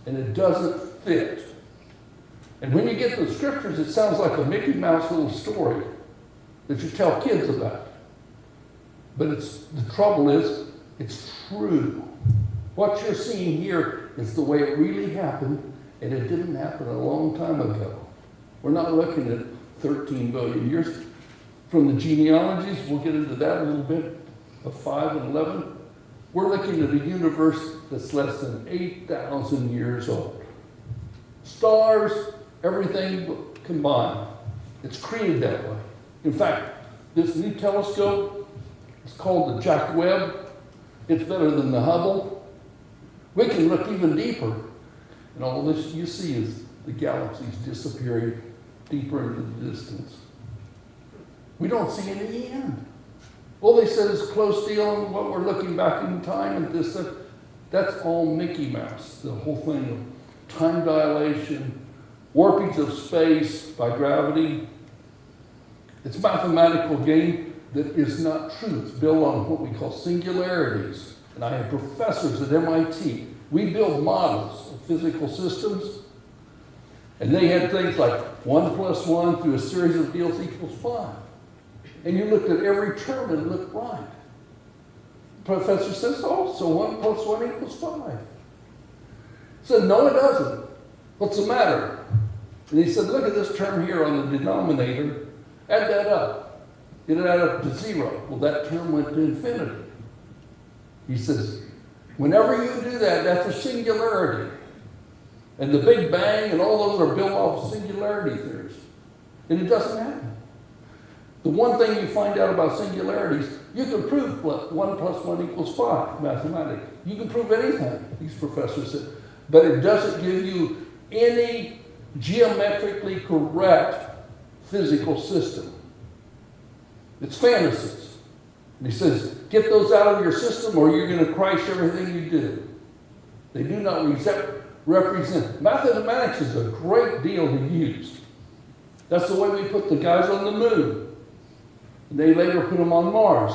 And it doesn't fit. And when you get the scriptures, it sounds like a Mickey Mouse little story that you tell kids about. But the trouble is, it's true. What you're seeing here is the way it really happened, and it didn't happen a long time ago. We're not looking at 13 billion years. From the genealogies, we'll get into that a little bit, of 5 and 11. We're looking at a universe that's less than 8,000 years old. Stars, everything combined. It's created that way. In fact, this new telescope is called the Jack Webb. It's better than the Hubble. We can look even deeper. And all this you see is the galaxies disappearing deeper into the distance. We don't see any end. All they said is close deal, and what we're looking back in time and this, that's all Mickey Mouse. The whole thing of time dilation, warpage of space by gravity. It's a mathematical game that is not true. It's built on what we call singularities. And I have professors at MIT. We build models of physical systems And they had things like 1 + 1 through a series of deals equals 5. And you looked at every term and it looked right. The professor says, oh, so 1 + 1 equals 5. He said, no, it doesn't. What's the matter? And he said, look at this term here on the denominator. Add that up. It'll add up to 0. Well, that term went to infinity. He says, whenever you do that, that's a singularity. And the Big Bang and all those are built off of singularity theories. And it doesn't happen. The one thing you find out about singularities, you can prove 1 + 1 equals 5 mathematically. You can prove anything, these professors said. But it doesn't give you any geometrically correct physical system. It's fantasies. And he says, get those out of your system or you're going to crash everything you do. They do not represent. Mathematics is a great deal to use. That's the way we put the guys on the moon. And they later put them on Mars.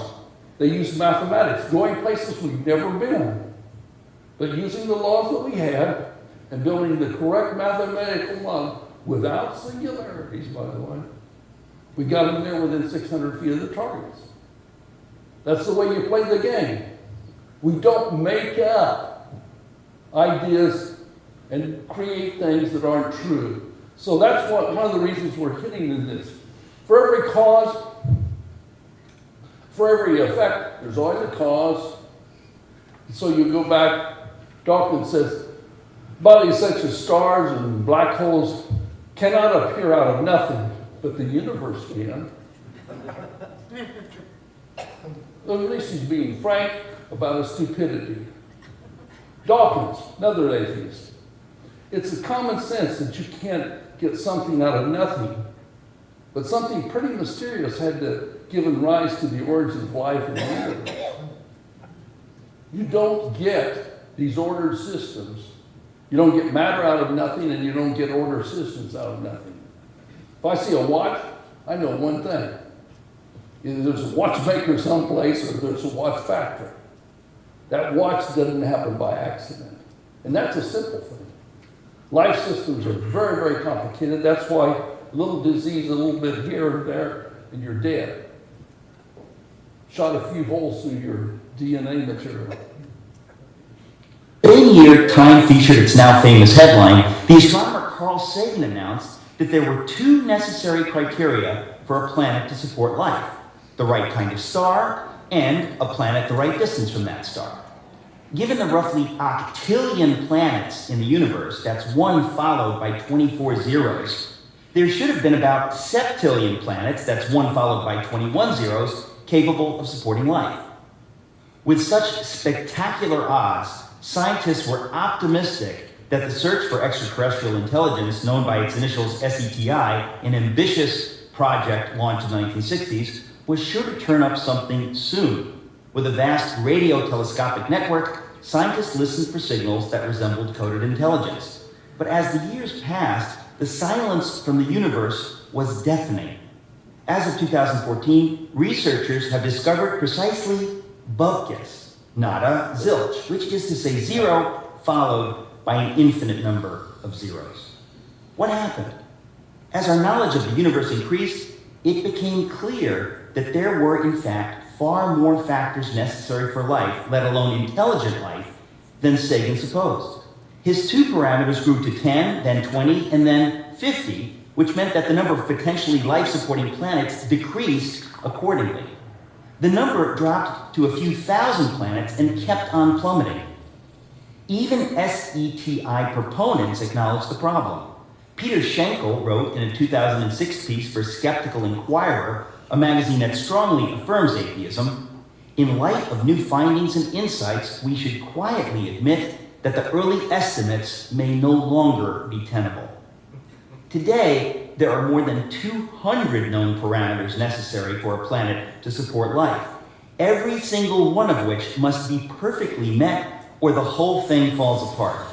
They used mathematics, going places we've never been. But using the laws that we had and building the correct mathematical model without singularities, by the way, we got them there within 600 feet of the targets. That's the way you play the game. We don't make up ideas and create things that aren't true. So that's one of the reasons we're hitting in this. For every cause, for every effect, there's always a cause. So you go back, Dawkins says, bodies such as stars and black holes cannot appear out of nothing, but the universe can. Well, at least he's being frank about his stupidity. Dawkins, another atheist. It's a common sense that you can't get something out of nothing, but something pretty mysterious had to given rise to the origins of life and the universe. You don't get these ordered systems. You don't get matter out of nothing, and you don't get ordered systems out of nothing. If I see a watch, I know one thing. Either there's a watchmaker someplace or there's a watch factory. That watch doesn't happen by accident. And that's a simple thing. Life systems are very, very complicated. That's why a little disease, a little bit here or there, and you're dead. Shot a few holes through your DNA material. In year Time featured its now famous headline, the astronomer Carl Sagan announced that there were 2 necessary criteria for a planet to support life: the right kind of star and a planet the right distance from that star. Given the roughly octillion planets in the universe, that's 1 followed by 24 zeros, there should have been about septillion planets, that's 1 followed by 21 zeros, capable of supporting life. With such spectacular odds, scientists were optimistic that the search for extraterrestrial intelligence, known by its initials SETI, an ambitious project launched in the 1960s, was sure to turn up something soon. With a vast radio telescopic network, scientists listened for signals that resembled coded intelligence. But as the years passed, the silence from the universe was deafening. As of 2014, researchers have discovered precisely bupkis, nada, zilch, which is to say 0 followed by an infinite number of zeros. What happened? As our knowledge of the universe increased, it became clear that there were, in fact, far more factors necessary for life, let alone intelligent life, than Sagan supposed. His 2 parameters grew to 10, then 20, and then 50, which meant that the number of potentially life-supporting planets decreased accordingly. The number dropped to a few thousand planets and kept on plummeting. Even SETI proponents acknowledged the problem. Peter Schenkel wrote in a 2006 piece for Skeptical Inquirer, a magazine that strongly affirms atheism, in light of new findings and insights, we should quietly admit that the early estimates may no longer be tenable. Today, there are more than 200 known parameters necessary for a planet to support life, every single one of which must be perfectly met or the whole thing falls apart.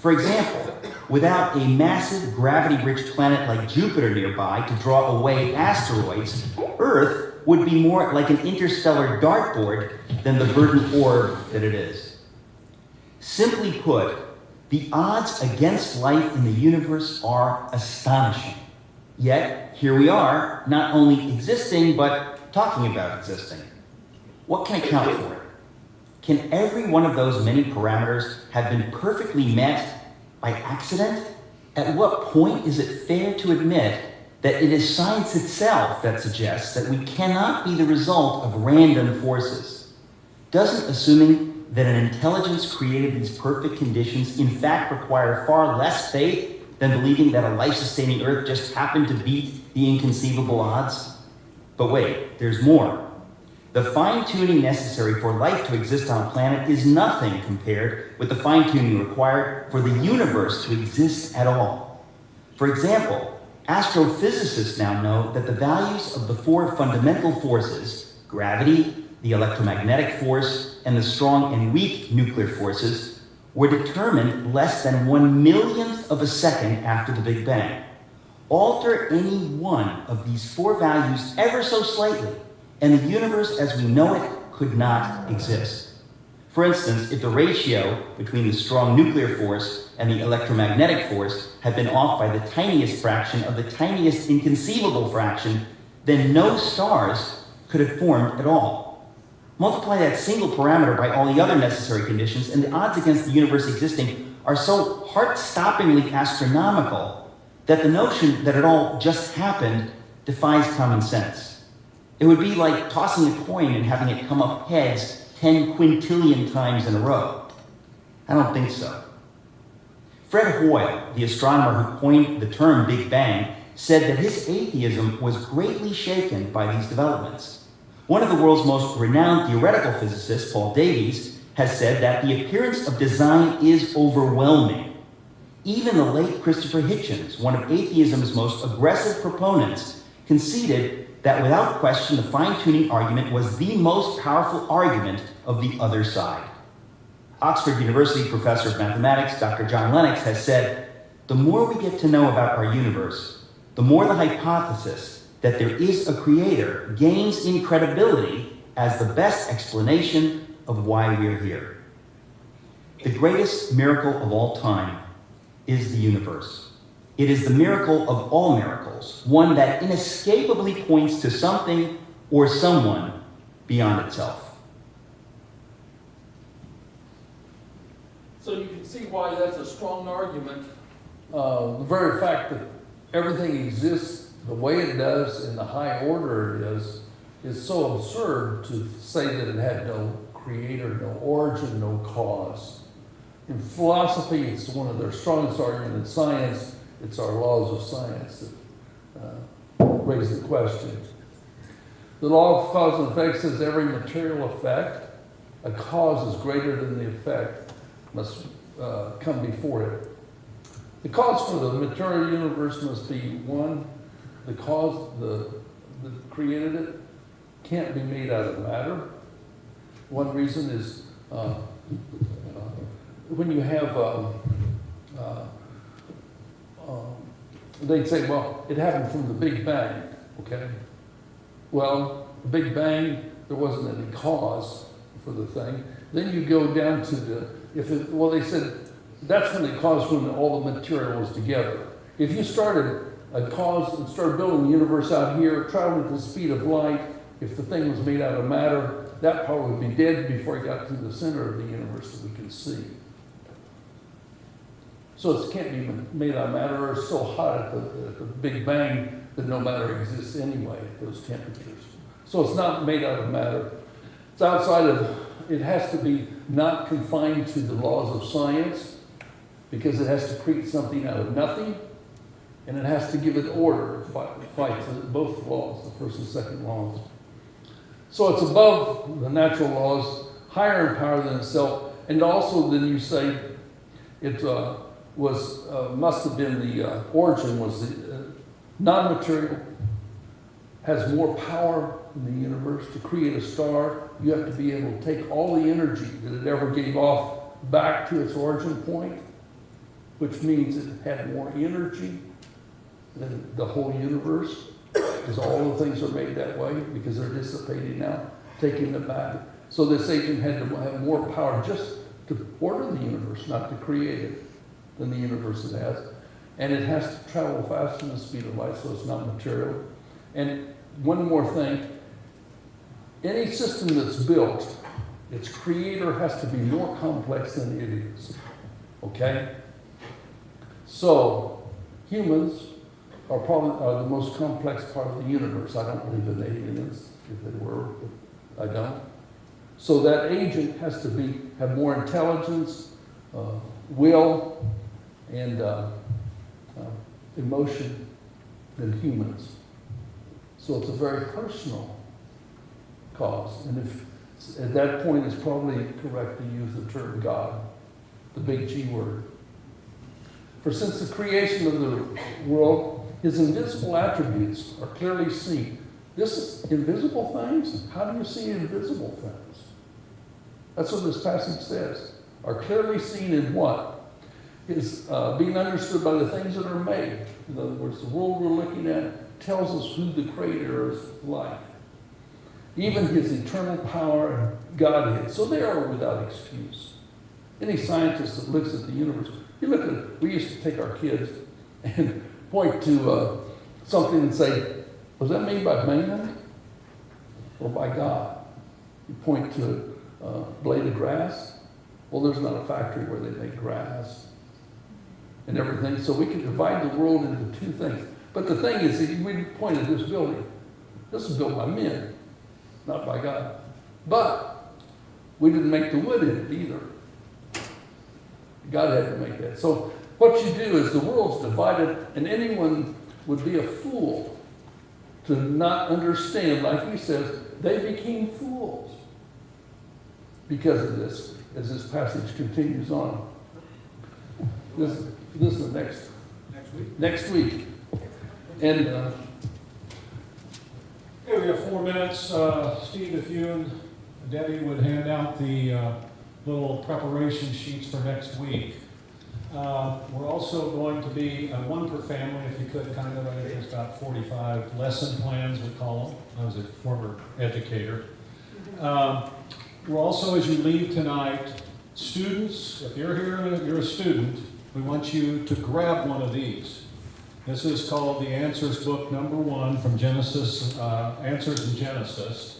For example, without a massive gravity-rich planet like Jupiter nearby to draw away asteroids, Earth would be more like an interstellar dartboard than the verdant orb that it is. Simply put, The odds against life in the universe are astonishing. Yet, here we are, not only existing, but talking about existing. What can account for it? Can every one of those many parameters have been perfectly met by accident? At what point is it fair to admit that it is science itself that suggests that we cannot be the result of random forces? Doesn't assuming that an intelligence created these perfect conditions in fact require far less faith than believing that a life-sustaining Earth just happened to beat the inconceivable odds? But wait, there's more. The fine-tuning necessary for life to exist on a planet is nothing compared with the fine-tuning required for the universe to exist at all. For example, astrophysicists now know that the values of the four fundamental forces, gravity, the electromagnetic force, and the strong and weak nuclear forces, were determined less than 1/1,000,000th of a second after the Big Bang. Alter any one of these four values ever so slightly, and the universe as we know it could not exist. For instance, if the ratio between the strong nuclear force and the electromagnetic force had been off by the tiniest fraction of the tiniest inconceivable fraction, then no stars could have formed at all. Multiply that single parameter by all the other necessary conditions, and the odds against the universe existing are so heart-stoppingly astronomical that the notion that it all just happened defies common sense. It would be like tossing a coin and having it come up heads 10 quintillion times in a row. I don't think so. Fred Hoyle, the astronomer who coined the term Big Bang, said that his atheism was greatly shaken by these developments. One of the world's most renowned theoretical physicists, Paul Davies, has said that the appearance of design is overwhelming. Even the late Christopher Hitchens, one of atheism's most aggressive proponents, conceded that without question the fine-tuning argument was the most powerful argument of the other side. Oxford University professor of mathematics, Dr. John Lennox, has said, the more we get to know about our universe, the more the hypothesis that there is a creator gains in credibility as the best explanation of why we're here. The greatest miracle of all time is the universe. It is the miracle of all miracles, one that inescapably points to something or someone beyond itself. So you can see why that's a strong argument. The very fact that everything exists the way it does in the high order it is so absurd to say that it had no creator, no origin, no cause. In philosophy, it's one of their strongest arguments. In science, it's our laws of science that raise the question. The law of cause and effect says every material effect, a cause is greater than the effect, must come before it. The cause for the material universe must be one, the cause that created it can't be made out of matter. One reason is when you have, they'd say, well, it happened from the Big Bang, okay? Well, the Big Bang, there wasn't any cause for the thing. Then you go down to they said that's when it caused when all the material was together. If you started a cause and started building the universe out here, traveling at the speed of light, if the thing was made out of matter, that part would be dead before it got to the center of the universe that we can see. So it can't be made out of matter, or it's so hot at the Big Bang that no matter exists anyway at those temperatures. So it's not made out of matter. It's outside of, it has to be not confined to the laws of science, because it has to create something out of nothing, and it has to give it order, fights both laws, the first and second laws. So it's above the natural laws, higher in power than itself, and also then you say it must have been the origin was the non-material, has more power in the universe. To create a star, you have to be able to take all the energy that it ever gave off back to its origin point, which means it had more energy than the whole universe, because all the things are made that way, because they're dissipating now, taking them back. So this agent had to have more power just to order the universe, not to create it. than the universe it has. And it has to travel faster than the speed of light, so it's not material. And one more thing, any system that's built, its creator has to be more complex than it is, okay? So, humans are probably the most complex part of the universe. I don't believe in aliens, if they were, but I don't. So that agent has to have more intelligence, will, and emotion than humans. So it's a very personal cause. And if at that point it's probably correct to use the term God, the big G word. For since the creation of the world, his invisible attributes are clearly seen. This is invisible things? How do you see invisible things? That's what this passage says. Are clearly seen in what? Is being understood by the things that are made. In other words, the world we're looking at tells us who the Creator is like. Even his eternal power and Godhead. So they are without excuse. Any scientist that looks at the universe, you look at, we used to take our kids and point to something and say, was that made by man or by God? You point to a blade of grass. Well, there's not a factory where they make grass and everything. So we can divide the world into two things. But the thing is, that we pointed this building. This was built by men, not by God. But we didn't make the wood in it either. God had to make that. So what you do is the world's divided, and anyone would be a fool to not understand, like he says, they became fools because of this, as this passage continues on. This is the next week. And okay, we have 4 minutes. Steve, if you and Debbie would hand out the little preparation sheets for next week. We're also going to be one per family, if you could, kind of. I think there's about 45 lesson plans, we call them. I was a former educator. We're also, as you leave tonight, students, if you're here and you're a student, we want you to grab one of these. This is called the Answers Book #1 from Genesis, Answers in Genesis.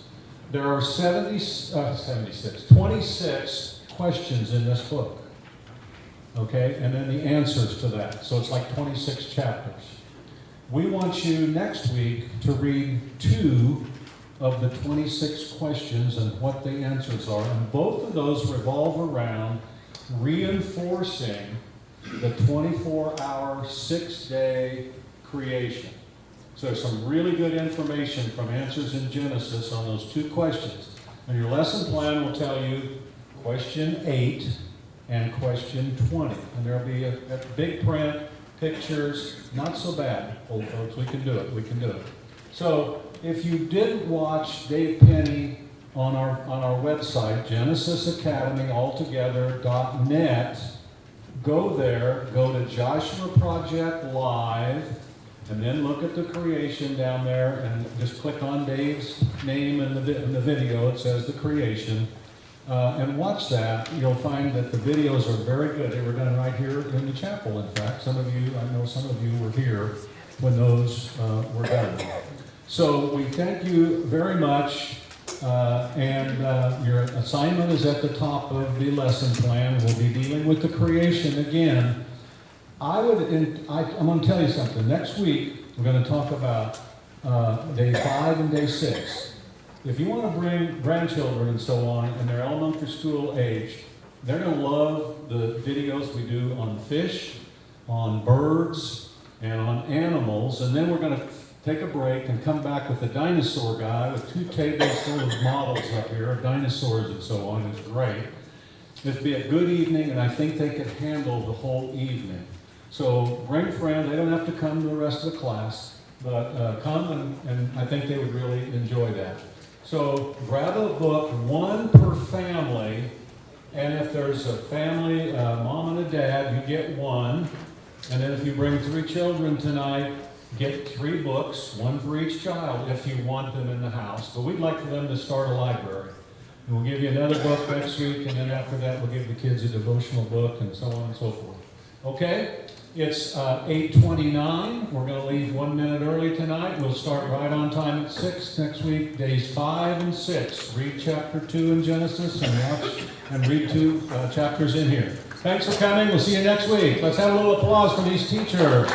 There are 26 questions in this book. Okay, and then the answers to that. So it's like 26 chapters. We want you next week to read 2 of the 26 questions and what the answers are. And both of those revolve around reinforcing the 24-hour, 6-day creation. So there's some really good information from Answers in Genesis on those 2 questions. And your lesson plan will tell you question 8 and question 20. And there'll be a big print, pictures, not so bad, old folks. We can do it. We can do it. So if you didn't watch Dave Penny on our website, GenesisAcademyAltogether.net, go there, go to Joshua Project Live, and then look at the creation down there, and just click on Dave's name in the video. It says the creation. And watch that. You'll find that the videos are very good. They were done right here in the chapel, in fact. Some of you, I know some of you were here when those were done. So we thank you very much. And your assignment is at the top of the lesson plan. We'll be dealing with the creation again. I'm going to tell you something. Next week, we're going to talk about day 5 and day 6. If you want to bring grandchildren and so on, and they're elementary school age, they're going to love the videos we do on fish, on birds, and on animals. And then we're going to take a break and come back with a dinosaur guy with 2 tables full of models up here, of dinosaurs and so on. It's great. It'll be a good evening, and I think they could handle the whole evening. So bring a friend. They don't have to come to the rest of the class, but come, and I think they would really enjoy that. So grab a book, 1 per family, and if there's a family, mom and a dad, you get 1. And then if you bring 3 children tonight, get 3 books, 1 for each child, if you want them in the house. But we'd like for them to start a library. And we'll give you another book next week, and then after that we'll give the kids a devotional book, and so on and so forth. Okay, it's 8:29. We're going to leave 1 minute early tonight. We'll start right on time at 6 next week, days 5 and 6. Read chapter 2 in Genesis and watch and read 2 chapters in here. Thanks for coming. We'll see you next week. Let's have a little applause for these teachers.